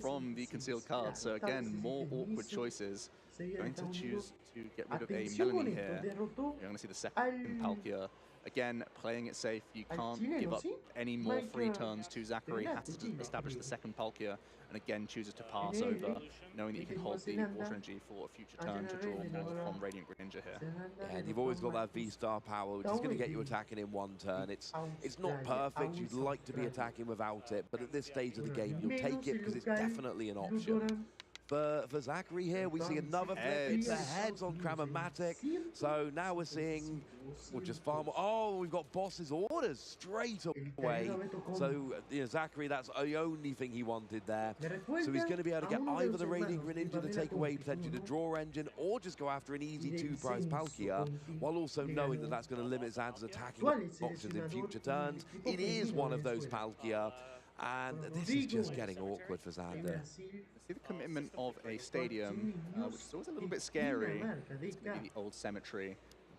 from the concealed cards. So again, more awkward choices. Going to choose to get rid of a Melanie here. You're going to see the second Palkia. Again, playing it safe. You can't give up any more free turns to Zachary. Has to establish the second Palkia, and again chooses to pass over, knowing that you can hold the Water Energy for a future turn to draw more from Radiant Greninja here. Yeah, and you've always got that V-Star power, which is going to get you attacking in 1 turn. It's not perfect. You'd like to be attacking without it, but at this stage of the game, you'll take it because it's definitely an option. For Zachary here, we see another flip. It's the heads on Cramomatic. So now we're seeing, well, just far more. Oh, we've got Boss's orders straight away. So, Zachary, that's the only thing he wanted there. So he's going to be able to get either the Radiant Greninja to take away potentially the draw engine, or just go after an easy 2-prize Palkia, while also knowing that that's going to limit Xander's attacking options in future turns. It is one of those Palkia. And this is just getting awkward for Xander. See the commitment of a stadium, which is always a little bit scary. It's going to be the old cemetery.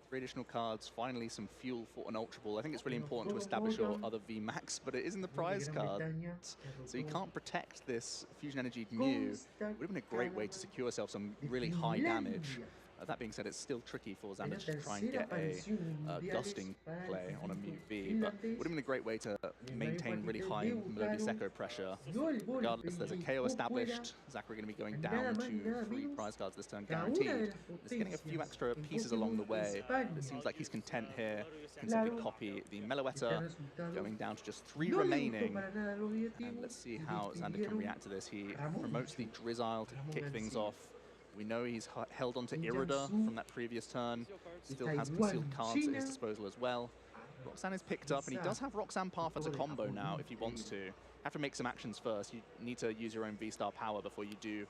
3 additional cards, finally some fuel for an Ultra Ball. I think it's really important to establish your other VMAX, but it is in the prize card. So you can't protect this Fusion Energy Mew. It would have been a great way to secure yourself some really high damage. That being said, it's still tricky for Xander to try and get a gusting play on a Mew V, but it would have been a great way to maintain really high Melodious Echo pressure. Regardless, there's a KO established. Zachary going to be going down to 3 prize cards this turn, guaranteed. He's getting a few extra pieces along the way. It seems like he's content here. Can simply copy the Meloetta, going down to just 3 remaining. And let's see how Xander can react to this. He promotes the Drizzile to kick things off. We know he's held onto Irida from that previous turn. Still has concealed cards at his disposal as well. Roxanne is picked up, and he does have Roxanne Path as a combo now if he wants to. Have to make some actions first. You need to use your own V-Star power before you do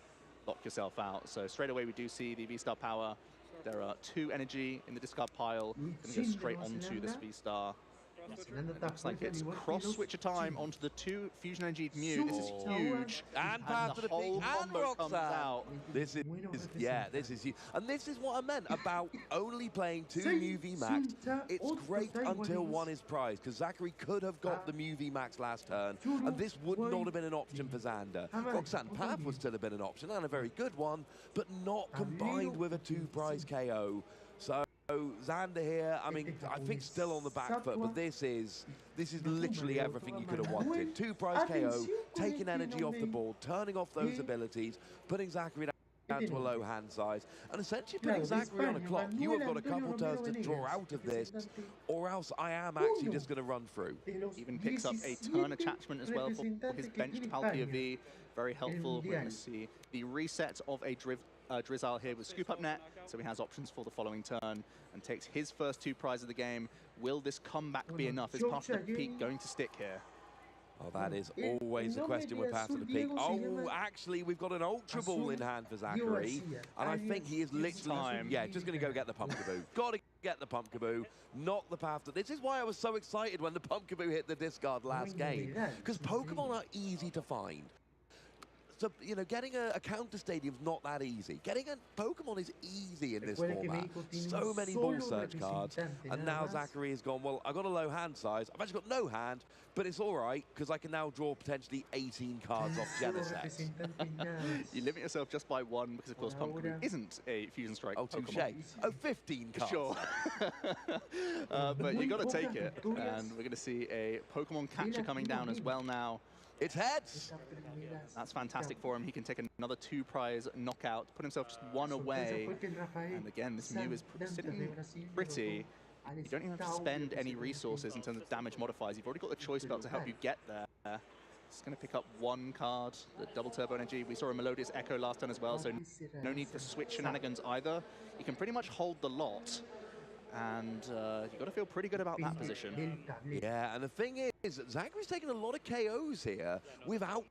lock yourself out. So straight away we do see the V-Star power. There are 2 energy in the discard pile. Going to go straight onto this V-Star. Looks like it's cross-switcher time onto the 2 Fusion Energy Mew. This is huge. And path to the peak, and Roxanne. This is huge. And this is what I meant about only playing 2 Mew VMAX. It's great until 1 is prized, because Zachary could have got the Mew VMAX last turn, and this would not have been an option for Xander. Roxanne Path would still have been an option, and a very good one, but not combined with a 2-prize KO. So Xander here, I mean, I think still on the back foot, but this is literally everything you could have wanted. 2 prize KO, taking energy off the board, turning off those abilities, putting Zachary down to a low hand size, and essentially putting Zachary on a clock. You have got a couple turns to draw out of this, or else I am actually just going to run through. Even picks up a turn attachment as well for his benched Palkia V. Very helpful. We're going to see the reset of a Drizzile here with Scoop Up Net, so he has options for the following turn and takes his first 2 prizes of the game. Will this comeback be enough? Is Path to the Peak going to stick here? Oh, that is always the question with Path to the Peak. Oh, actually, we've got an Ultra Ball in hand for Zachary, and I think he is literally, just going to go get the Pumpkaboo. Got to get the Pumpkaboo, not the Path to... This is why I was so excited when the Pumpkaboo hit the discard last game, because Pokemon are easy to find. So, you know, getting a counter stadium's not that easy. Getting a Pokemon is easy in this format. So many ball search cards. And now Zachary has gone, well, I've got a low hand size. I've actually got no hand, but it's all right, because I can now draw potentially 18 cards off Genesect. You limit yourself just by 1, because, of course, Pumpkaboo isn't a Fusion Strike Pokemon. Oh, 15 cards. Sure. But you got to take it. And we're going to see a Pokemon Catcher coming down as well now. It's heads. That's fantastic for him. He can take another 2 prize knockout, put himself just 1 away. And again, this Mew is sitting pretty. You don't even have to spend any resources in terms of damage modifiers. You've already got the Choice Belt to help you get there. It's going to pick up 1 card, the double turbo energy. We saw a Melodious Echo last turn as well, so no need for switch shenanigans either. You can pretty much hold the lot. And you've got to feel pretty good about that position. Yeah, and the thing is, Zachary's taking a lot of KOs here without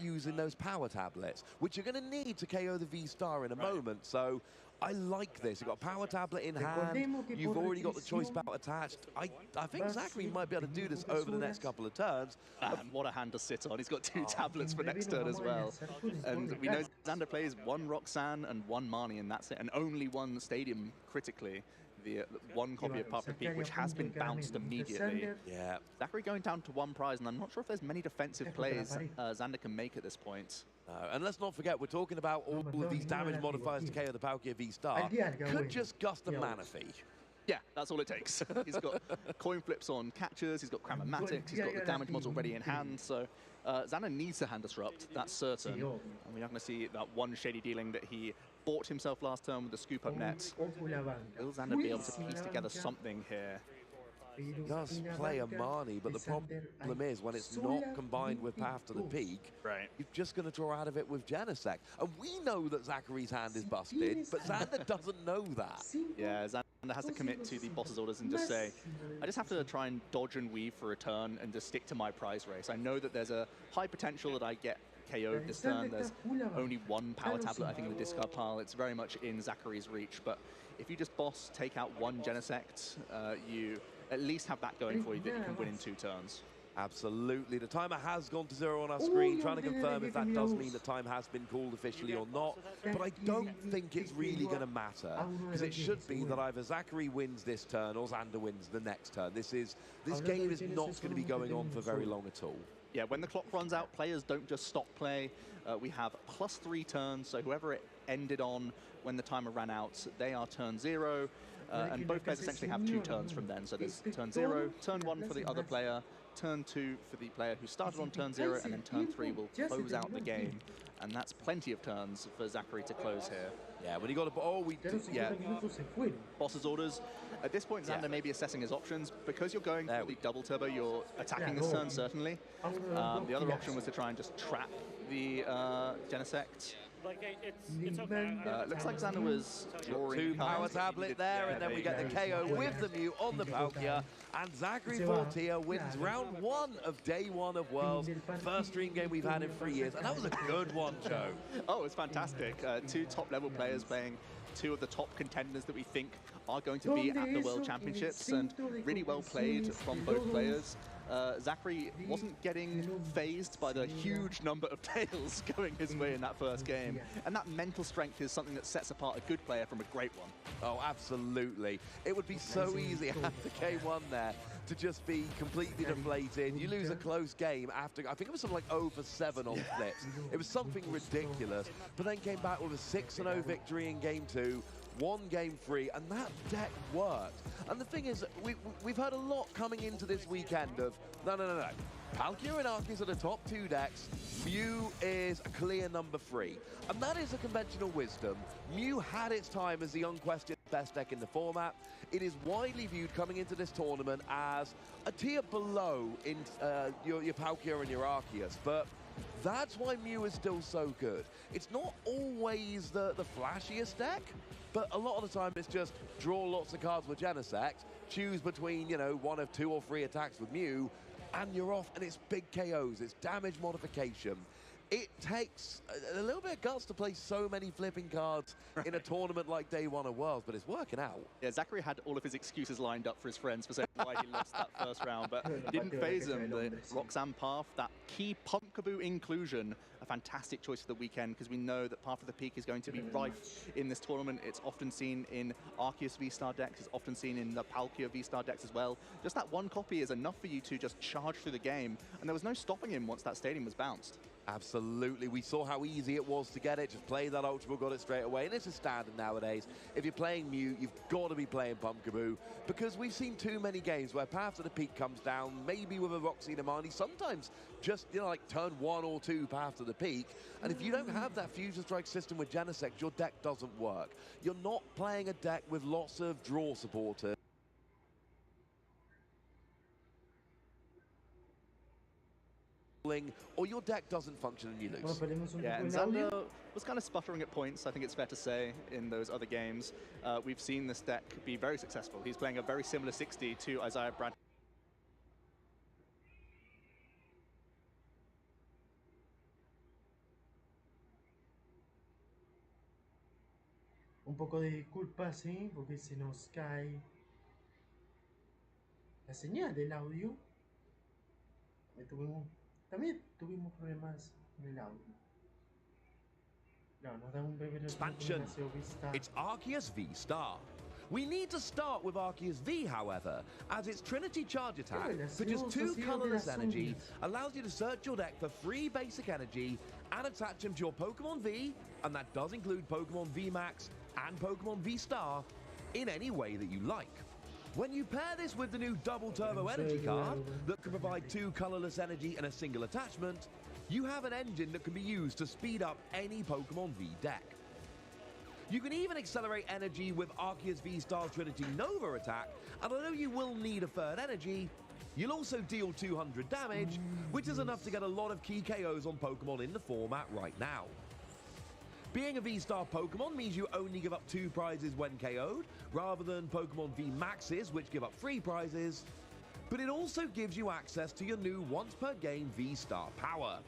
using those power tablets, which you're going to need to KO the V-Star in a moment. So I like this. You've got a power tablet in hand. You've already got the Choice Belt attached. I think Zachary might be able to do this over the next couple of turns. And what a hand to sit on. He's got 2 tablets for next turn as well. And we know Xander plays 1 Roxanne and 1 Marnie, and that's it. And only 1 Stadium critically. The 1 copy of Path to the Peak, which has been bounced immediately. Yeah. Zachary going down to 1 prize, and I'm not sure if there's many defensive plays Xander can make at this point. And let's not forget, we're talking about all of these damage modifiers to KO the Palkia V-Star. Could just gust a Manaphy. Yeah, that's all it takes. He's got coin flips on catchers, he's got Cramomatics, he's got the damage mods already in hand, so Xander needs to hand disrupt, that's certain. And we're not going to see that 1 shady dealing that he bought himself last turn with the Scoop Up Net. Will Xander be able to piece together something here? He does play a Marnie, but the problem is when it's not combined with Path to the Peak, you're just going to draw out of it with Genesect. And we know that Zachary's hand is busted, but Xander doesn't know that. Yeah, Xander has to commit to the boss's orders and just say, I just have to try and dodge and weave for a turn and just stick to my prize race. I know that there's a high potential that I get KO'd this turn. There's only 1 power tablet, I think, in the discard pile. It's very much in Zachary's reach, but if you just boss, take out 1 Genesect, you at least have that going for you that you can win in 2 turns. Absolutely. The timer has gone to 0 on our screen, trying to confirm if that does mean the time has been called officially or not. But I don't think it's really going to matter, because it should be that either Zachary wins this turn or Xander wins the next turn. This game is not going to be going on for very long at all. Yeah, when the clock runs out, players don't just stop play. We have +3 turns, so whoever it ended on when the timer ran out, they are turn 0. And both players essentially have 2 turns from then. So there's turn 0, turn 1 for the other player, turn 2 for the player who started on turn 0, and then turn 3 will close out the game. And that's plenty of turns for Zachary to close here. Yeah, when he got a boss's orders. At this point, Xander may be assessing his options. Because you're going for the double turbo, you're attacking this turn, certainly. The other option was to try and just trap the Genesect. It's okay. Looks like Xander was drawing 2 power tablet there, and then we get the KO with the Mew on the Palkia, and Zachary Fortier wins round 1 of day 1 of Worlds. First dream game we've had in 3 years, and that was a good one, Joe. Oh, it's fantastic. 2 top-level players playing 2 of the top contenders that we think are going to be at the World Championships, and really well played from both players. Zachary wasn't getting phased by the huge number of tails going his way in that first game. And that mental strength is something that sets apart a good player from a great one. Oh, absolutely. It would be so easy after game 1 there to just be completely deflated. You lose a close game after, I think it was something like 0-for-7 on flips. It was something ridiculous, but then came back with a 6-0 victory in game 2. 1 game free, and that deck worked. And the thing is, we've heard a lot coming into this weekend of, no. Palkia and Arceus are the top 2 decks. Mew is a clear number 3. And that is a conventional wisdom. Mew had its time as the unquestioned best deck in the format. It is widely viewed coming into this tournament as a tier below in your Palkia and your Arceus. But that's why Mew is still so good. It's not always the flashiest deck, but a lot of the time it's just draw lots of cards with Genesect, choose between, 1 of 2 or 3 attacks with Mew, and you're off, and it's big KOs, it's damage modification. It takes a little bit of guts to play so many flipping cards in a tournament like Day 1 of Worlds, but it's working out. Yeah, Zachary had all of his excuses lined up for his friends for saying why he lost that first round, but it didn't phase him. The Roxanne Path, that key Pumpkaboo inclusion, a fantastic choice for the weekend, because we know that Path of the Peak is going to be rife in this tournament. It's often seen in Arceus V-Star decks, it's often seen in the Palkia V-Star decks as well. Just that 1 copy is enough for you to just charge through the game, and there was no stopping him once that stadium was bounced. Absolutely. We saw how easy it was to get it. Just play that Ultra Ball, got it straight away. And this is standard nowadays. If you're playing Mew, you've got to be playing Pumpkaboo, because we've seen too many games where Path of the Peak comes down, maybe with a Roxy Namani, sometimes just, like turn 1 or 2 Path of the Peak. And if you don't have that Fusion Strike system with Genesect, your deck doesn't work. You're not playing a deck with lots of draw supporters. Or your deck doesn't function and you lose. Yeah, and Xander was kind of sputtering at points, I think it's fair to say, in those other games. We've seen this deck be very successful. He's playing a very similar 60 to Isaiah Brad. Un poco de disculpas, sí, porque se nos cae la señal del audio. También tuvimos problemas con el audio. No, nos da un breve Expansion. It's Arceus V-Star. We need to start with Arceus V, however, as its Trinity Charge attack for just 2 colorless energy allows you to search your deck for 3 basic energy and attach them to your Pokemon V, and that does include Pokemon V Max and Pokemon V Star, in any way that you like. When you pair this with the new Double Turbo Energy card that can provide 2 colorless energy and a single attachment, you have an engine that can be used to speed up any Pokemon V deck. You can even accelerate energy with Arceus V-Star Trinity Nova attack, and although you will need a 3rd energy, you'll also deal 200 damage, which is enough to get a lot of key KOs on Pokemon in the format right now. Being a V-Star Pokemon means you only give up 2 prizes when KO'd, rather than Pokemon V Maxes, which give up 3 prizes, but it also gives you access to your new once-per-game V-Star power.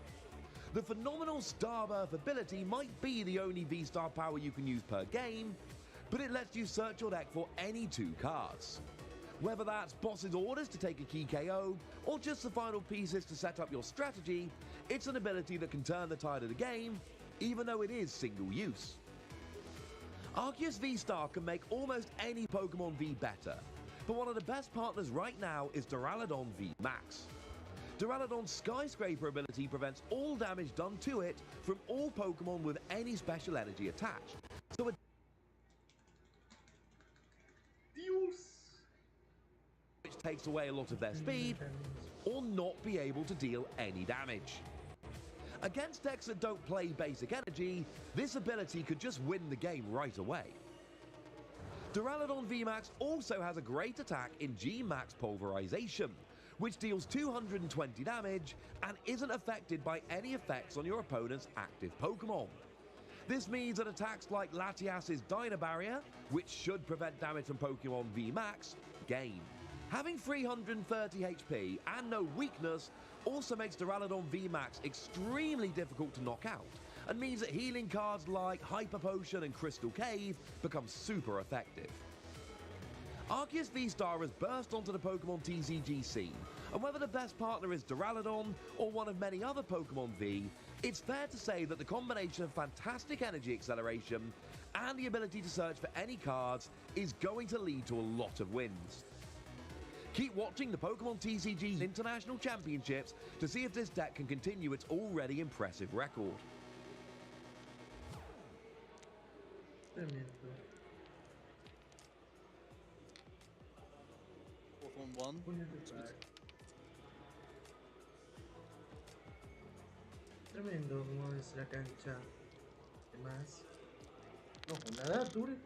The phenomenal Starbirth ability might be the only V-Star power you can use per game, but it lets you search your deck for any 2 cards. Whether that's boss's orders to take a key KO, or just the final pieces to set up your strategy, it's an ability that can turn the tide of the game, even though it is single use. Arceus V-Star can make almost any Pokemon V better, but one of the best partners right now is Duraludon V Max. Duraludon's Skyscraper ability prevents all damage done to it from all Pokemon with any special energy attached, so it which takes away a lot of their speed, or not be able to deal any damage. Against decks that don't play basic energy, this ability could just win the game right away. Duraludon VMAX also has a great attack in G-Max Pulverization, which deals 220 damage and isn't affected by any effects on your opponent's active Pokemon. This means that attacks like Latias's Dyna Barrier, which should prevent damage from Pokemon VMAX, gain. Having 330 HP and no weakness also makes Duraludon VMAX extremely difficult to knock out, and means that healing cards like Hyper Potion and Crystal Cave become super effective. Arceus V-Star has burst onto the Pokemon TCG scene, and whether the best partner is Duraludon or one of many other Pokemon V, it's fair to say that the combination of fantastic energy acceleration and the ability to search for any cards is going to lead to a lot of wins. Keep watching the Pokemon TCG International Championships to see if this deck can continue its already impressive record. 1-1. Puño de par. Tremendo como es la cancha. Además, no con nada, dure.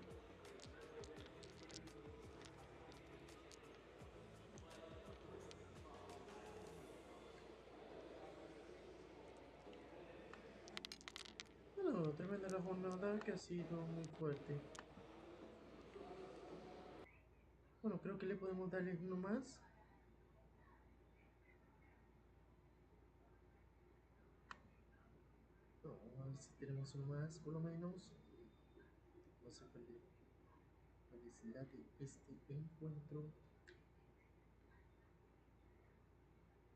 Bueno, tremenda la jornada que ha sido muy fuerte. Bueno, creo que le podemos darle uno más. No, vamos a ver si tenemos uno más, por lo menos. No sé cuál es la de este encuentro.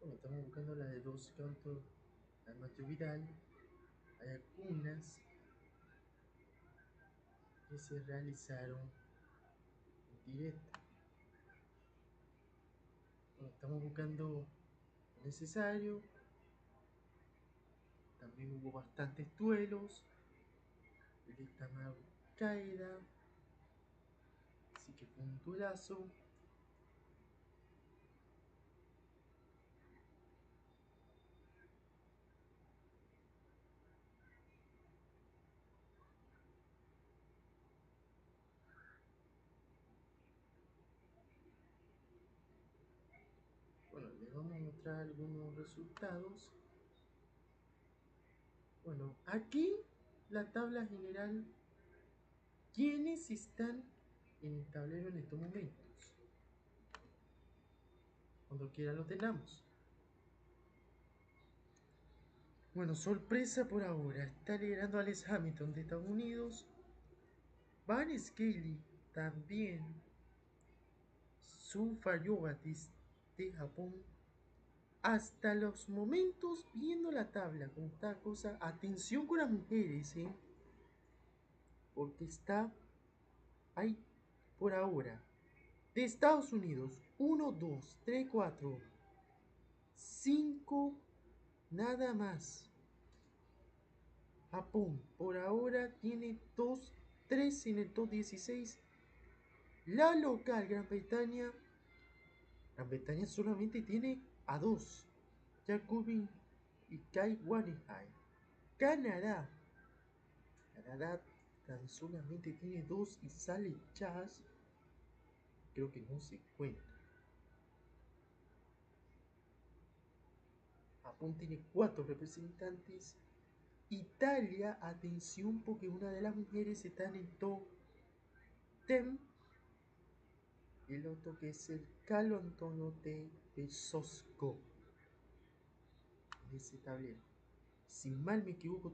Bueno, estamos buscando la de dos cantos. Además de Vidal, hay algunas que se realizaron en directo. Bueno, estamos buscando lo necesario. También hubo bastantes duelos. El Itamar Caída. Así que fue un duelazo. Bueno, les vamos a mostrar algunos resultados. Bueno, aquí la tabla general. ¿Quiénes están en el tablero en estos momentos? Cuando quiera lo tengamos. Bueno, sorpresa por ahora. Está liderando Alex Hamilton de Estados Unidos. Van Scaly también. Su Fayobatis de Japón. Hasta los momentos viendo la tabla con esta cosa. Atención con las mujeres, porque está ahí por ahora. De Estados Unidos, 1, 2, 3, 4, 5, nada más. Japón por ahora tiene 2, 3 en el top 16. La local Gran Bretaña solamente tiene a 2. Jacobin y Kai Wanihai. Canadá tan solamente tiene 2 y sale Chas. Creo que no se cuenta. Japón tiene 4 representantes. Italia, atención porque una de las mujeres está en el top 10. El otro que es el Carlo Antonio de Sosco. En ese tablero. Si mal me equivoco,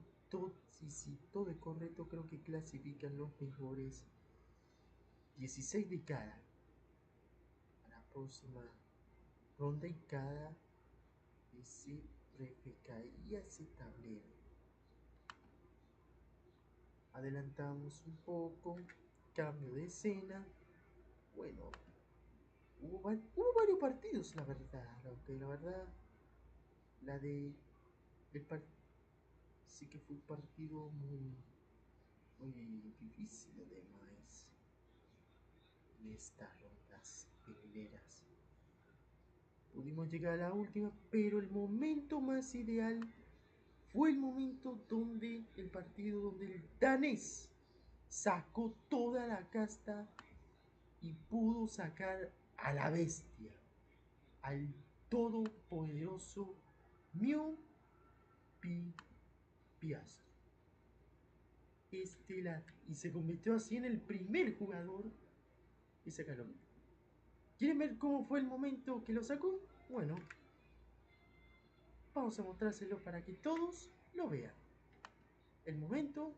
si todo es correcto, creo que clasifican los mejores 16 de cada a la próxima ronda y cada se replicaría ese tablero. Adelantamos un poco, cambio de escena. Bueno, hubo varios partidos, la verdad, aunque la verdad la de sí que fue un partido muy difícil además en estas rondas peleras. Pudimos llegar a la última, pero el momento más ideal fue el momento donde el partido donde el danés sacó toda la casta y pudo sacar a la bestia, al todopoderoso Mew Piastro estelar, y se convirtió así en el primer jugador que saca lo mismo. ¿Quieren ver cómo fue el momento que lo sacó? Bueno, vamos a mostrárselo para que todos lo vean. El momento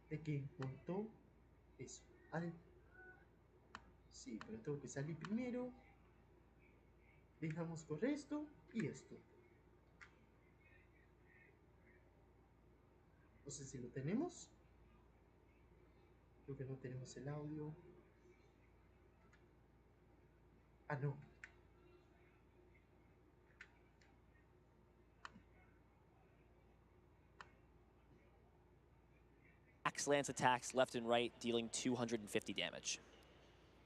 de que montó eso. Sí, pero tengo que salir primero. Dejamos correr esto y esto. No sé si lo tenemos. Creo que no tenemos el audio. Ah, no. Axe lance attacks left and right, dealing 250 damage.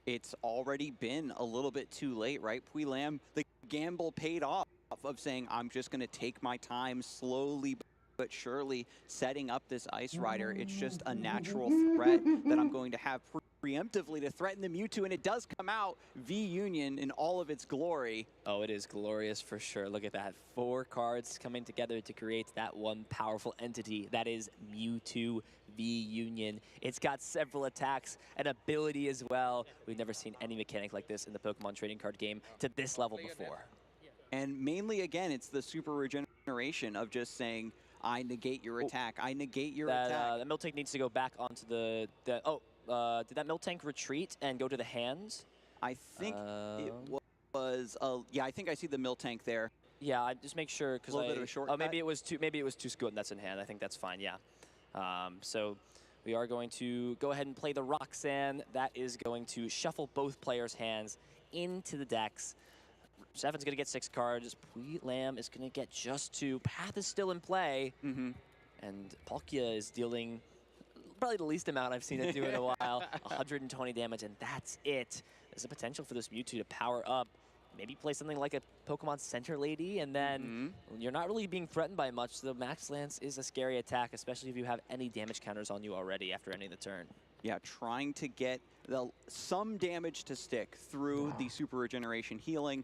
It's already been a little bit too late, right? Puilam, the gamble paid off of saying, I'm just going to take my time slowly but surely setting up this Ice Rider. It's just a natural threat that I'm going to have preemptively to threaten the Mewtwo, and it does come out V-Union in all of its glory. Oh, it is glorious for sure. Look at that. 4 cards coming together to create that one powerful entity. That is Mewtwo V-Union. It's got several attacks and ability as well. We've never seen any mechanic like this in the Pokemon trading card game to this level before. And mainly, again, it's the super regeneration of just saying, I negate your attack. I negate your attack. That Miltank needs to go back onto the did that Miltank retreat and go to the hands? I think it was, yeah, I think I see the Miltank there. Yeah, I just make sure because a little bit of a shortcut. Oh, maybe it was too good and that's in hand. I think that's fine. Yeah. So we are going to go ahead and play the Roxanne. That is going to shuffle both players' hands into the decks. Stefan's going to get 6 cards. Puilam is going to get just 2. Path is still in play. And Palkia is dealing probably the least amount I've seen it do in a while. 120 damage, and that's it. There's a potential for this Mewtwo to power up. Maybe play something like a Pokemon Center Lady, and then you're not really being threatened by much. So Max Lance is a scary attack, especially if you have any damage counters on you already after ending the turn. Yeah, trying to get some damage to stick through the super regeneration healing.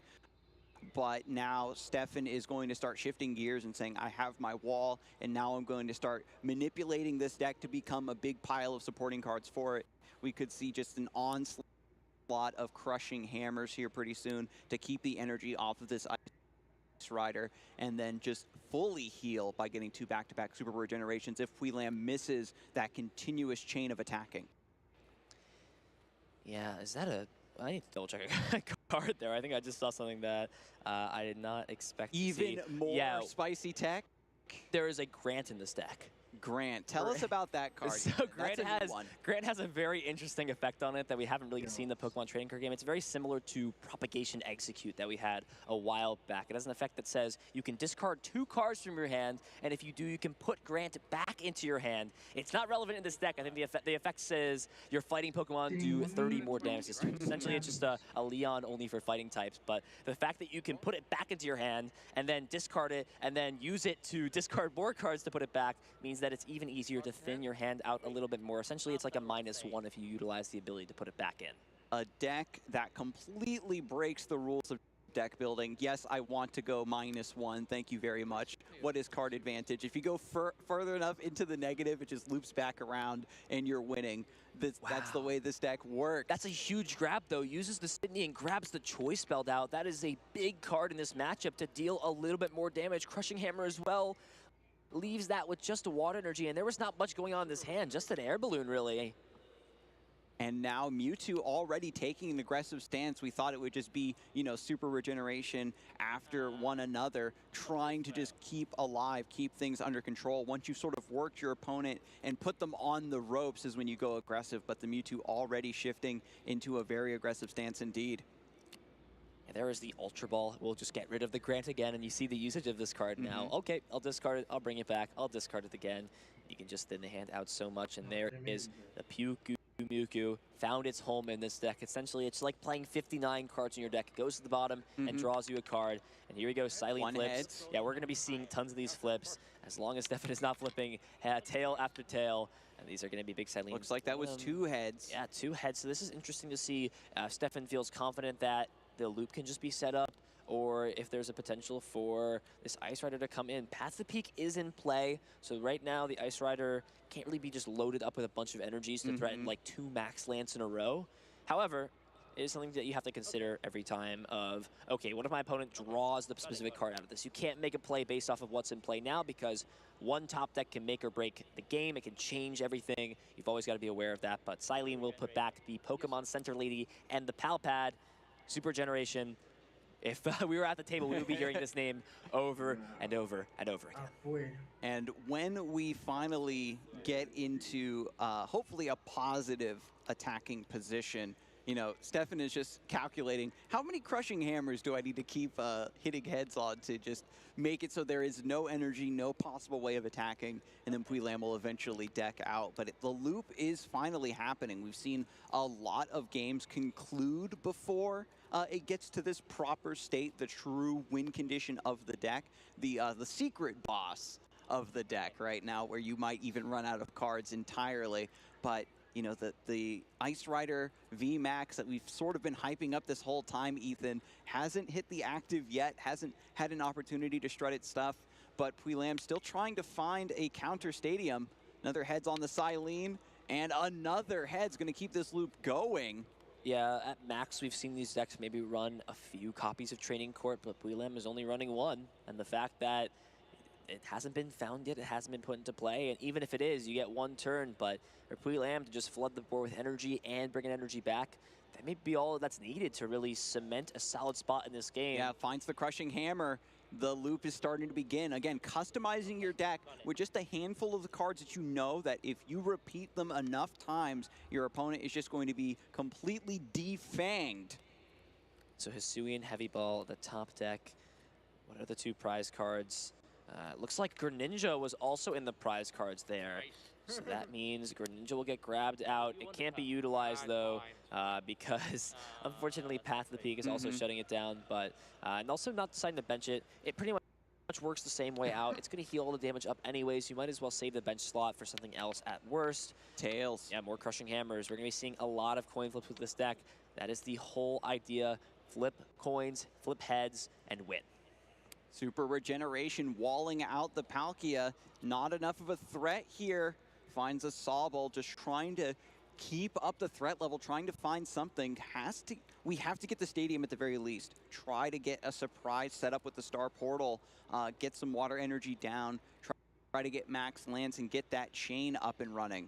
But now Stefan is going to start shifting gears and saying, I have my wall, and now I'm going to start manipulating this deck to become a big pile of supporting cards for it. We could see just an onslaught of crushing hammers here pretty soon to keep the energy off of this Ice Rider, and then just fully heal by getting 2 back-to-back super regenerations if Puilam misses that continuous chain of attacking. Yeah, is that a... I need to double check a card there. I think I just saw something that I did not expect to see. Even more spicy tech? There is a Grant in this deck. Grant. Tell us about that card. So Grant has a very interesting effect on it that we haven't really seen in the Pokemon trading card game. It's very similar to Propagation Execute that we had a while back. It has an effect that says you can discard 2 cards from your hand, and if you do, you can put Grant back into your hand. It's not relevant in this deck. I think the effect says your fighting Pokemon do 30 more damage this turn. Essentially, it's just a Leon only for fighting types, but the fact that you can put it back into your hand and then discard it and then use it to discard more cards to put it back means that it's even easier to thin your hand out a little bit more. Essentially, it's like a -1 if you utilize the ability to put it back in. A deck that completely breaks the rules of deck building. Yes, I want to go -1. Thank you very much. What is card advantage? If you go further enough into the negative, it just loops back around and you're winning. That's the way this deck works. That's a huge grab, though. Uses the Sydney and grabs the Choice Spelled out. That is a big card in this matchup to deal a little bit more damage. Crushing Hammer as well. Leaves that with just a water energy, and there was not much going on in this hand, just an air balloon, really. And now Mewtwo already taking an aggressive stance. We thought it would just be, you know, super regeneration after one another, trying to just keep alive, keep things under control. Once you've sort of worked your opponent and put them on the ropes is when you go aggressive, but the Mewtwo already shifting into a very aggressive stance indeed. And there is the Ultra Ball. We'll just get rid of the Grant again, and you see the usage of this card now. Okay, I'll discard it. I'll bring it back. I'll discard it again. You can just thin the hand out so much, and there is the Mewtwo. Found its home in this deck. Essentially, it's like playing 59 cards in your deck. It goes to the bottom and draws you a card. And here we go, Silent flips. Yeah, we're going to be seeing tons of these flips as long as Stefan is not flipping tail after tail. And these are going to be big Silent. Looks like that was 2 heads. Yeah, 2 heads. So this is interesting to see. Stefan feels confident that the loop can just be set up, or if there's a potential for this Ice Rider to come in. Path to Peak is in play, so right now the Ice Rider can't really be just loaded up with a bunch of energies to threaten like 2 Max Lance in a row. However, it is something that you have to consider every time of, okay, what if my opponent draws the specific card out of this? You can't make a play based off of what's in play now because one top deck can make or break the game. It can change everything. You've always got to be aware of that, but Silene will put back the Pokemon Center Lady and the Pal Pad. Super Generation. If we were at the table, we would be hearing this name over and over and over again. And when we finally get into hopefully a positive attacking position, You know, Stefan is just calculating, how many crushing hammers do I need to keep hitting heads on to just make it so there is no energy, no possible way of attacking, and then Puilam will eventually deck out. But the loop is finally happening. We've seen a lot of games conclude before it gets to this proper state, the true win condition of the deck, the secret boss of the deck right now, where you might even run out of cards entirely. But you know, the Ice Rider VMAX that we've sort of been hyping up this whole time, Ethan, hasn't hit the active yet, hasn't had an opportunity to strut its stuff, but Puilam still trying to find a counter stadium. Another head's on the Silene, and another head's going to keep this loop going. Yeah, at max, we've seen these decks maybe run a few copies of Training Court, but Puilam is only running one, and the fact that it hasn't been found yet, it hasn't been put into play, and even if it is, you get one turn, but for Puilam to just flood the board with energy and bring an energy back, that may be all that's needed to really cement a solid spot in this game. Yeah, finds the Crushing Hammer. The loop is starting to begin. Again, customizing your deck with just a handful of the cards that you know that if you repeat them enough times, your opponent is just going to be completely defanged. So Hisuian Heavy Ball, the top deck. What are the two prize cards? Looks like Greninja was also in the prize cards there. So that means Greninja will get grabbed out. It can't be utilized, though, because unfortunately Path to the Peak is also shutting it down, but and also not deciding to bench it. It pretty much works the same way out. It's going to heal all the damage up anyways. You might as well save the bench slot for something else at worst. Tails. Yeah, more Crushing Hammers. We're going to be seeing a lot of coin flips with this deck. That is the whole idea. Flip coins, flip heads, and win. Super Regeneration walling out the Palkia. Not enough of a threat here. Finds a Sobble, just trying to keep up the threat level, trying to find something. We have to get the stadium at the very least. Try to get a surprise set up with the Star Portal. Get some water energy down. Try to get Max Lance and get that chain up and running.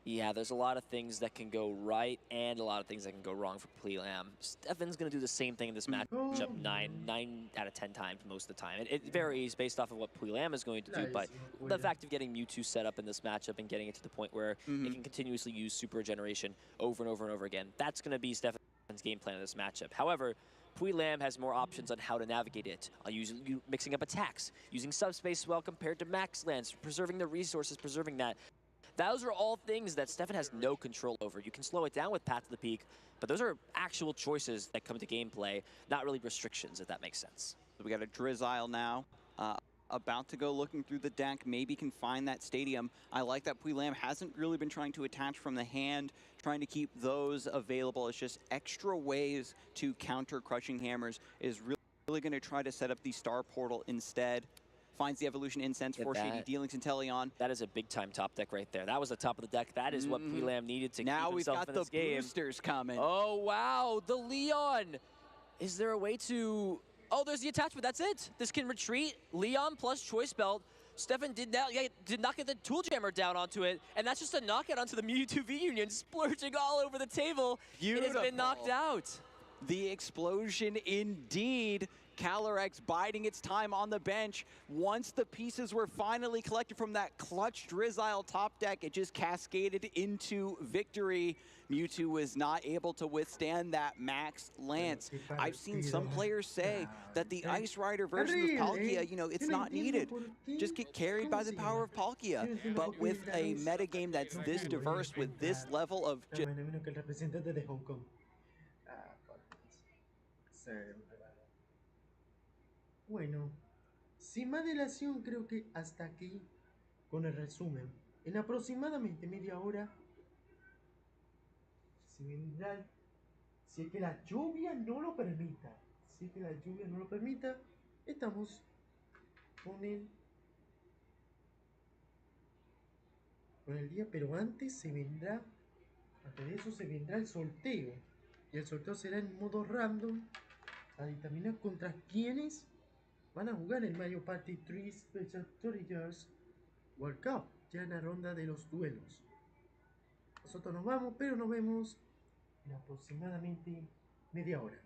Yeah, there's a lot of things that can go right and a lot of things that can go wrong for Puilam. Stefan's going to do the same thing in this matchup 9 out of 10 times most of the time. It varies based off of what Puilam is going to do, but the fact of getting Mewtwo set up in this matchup and getting it to the point where it can continuously use Super Regeneration over and over and over again, that's going to be Stefan's game plan in this matchup. However, Puilam has more options on how to navigate it. Mixing up attacks, using subspace well compared to Max Lance, preserving the resources, preserving that. Those are all things that Stefan has no control over. You can slow it down with Path to the Peak, but those are actual choices that come to gameplay, not really restrictions, if that makes sense. So we got a Drizzile now, about to go looking through the deck, maybe can find that stadium. I like that Puilam hasn't really been trying to attach from the hand, trying to keep those available. It's just extra ways to counter Crushing Hammers, is really going to try to set up the Star Portal instead. Finds the Evolution Incense for Shady Dealings Inteleon. That is a big-time top deck right there. That was the top of the deck. That is what Puilam needed to keep himself in this game. Now we've got the boosters coming. Oh, wow. The Leon. Is there a way to... Oh, there's the attachment. That's it. This can retreat. Leon plus Choice Belt. Stefan did not get the Tool Jammer down onto it, and that's just a knockout onto the Mewtwo V-Union, splurging all over the table. Beautiful. It has been knocked out. The explosion indeed. Calyrex biding its time on the bench. Once the pieces were finally collected from that clutch Drizzile top deck, it just cascaded into victory. Mewtwo was not able to withstand that Max Lance. I've seen some players say that the Ice Rider version of Palkia, you know, it's not needed. Just get carried by the power of Palkia. But with a metagame that's this diverse, with this level of... Bueno, sin más dilación, creo que hasta aquí con el resumen. En aproximadamente media hora se vendrá, si es que la lluvia no lo permita, estamos con el día, pero antes de eso se vendrá el sorteo, y el sorteo será en modo random a determinar contra quiénes van a jugar el Mario Party 3 Special 30 Years World Cup, ya en la ronda de los duelos. Nosotros nos vamos, pero nos vemos en aproximadamente media hora.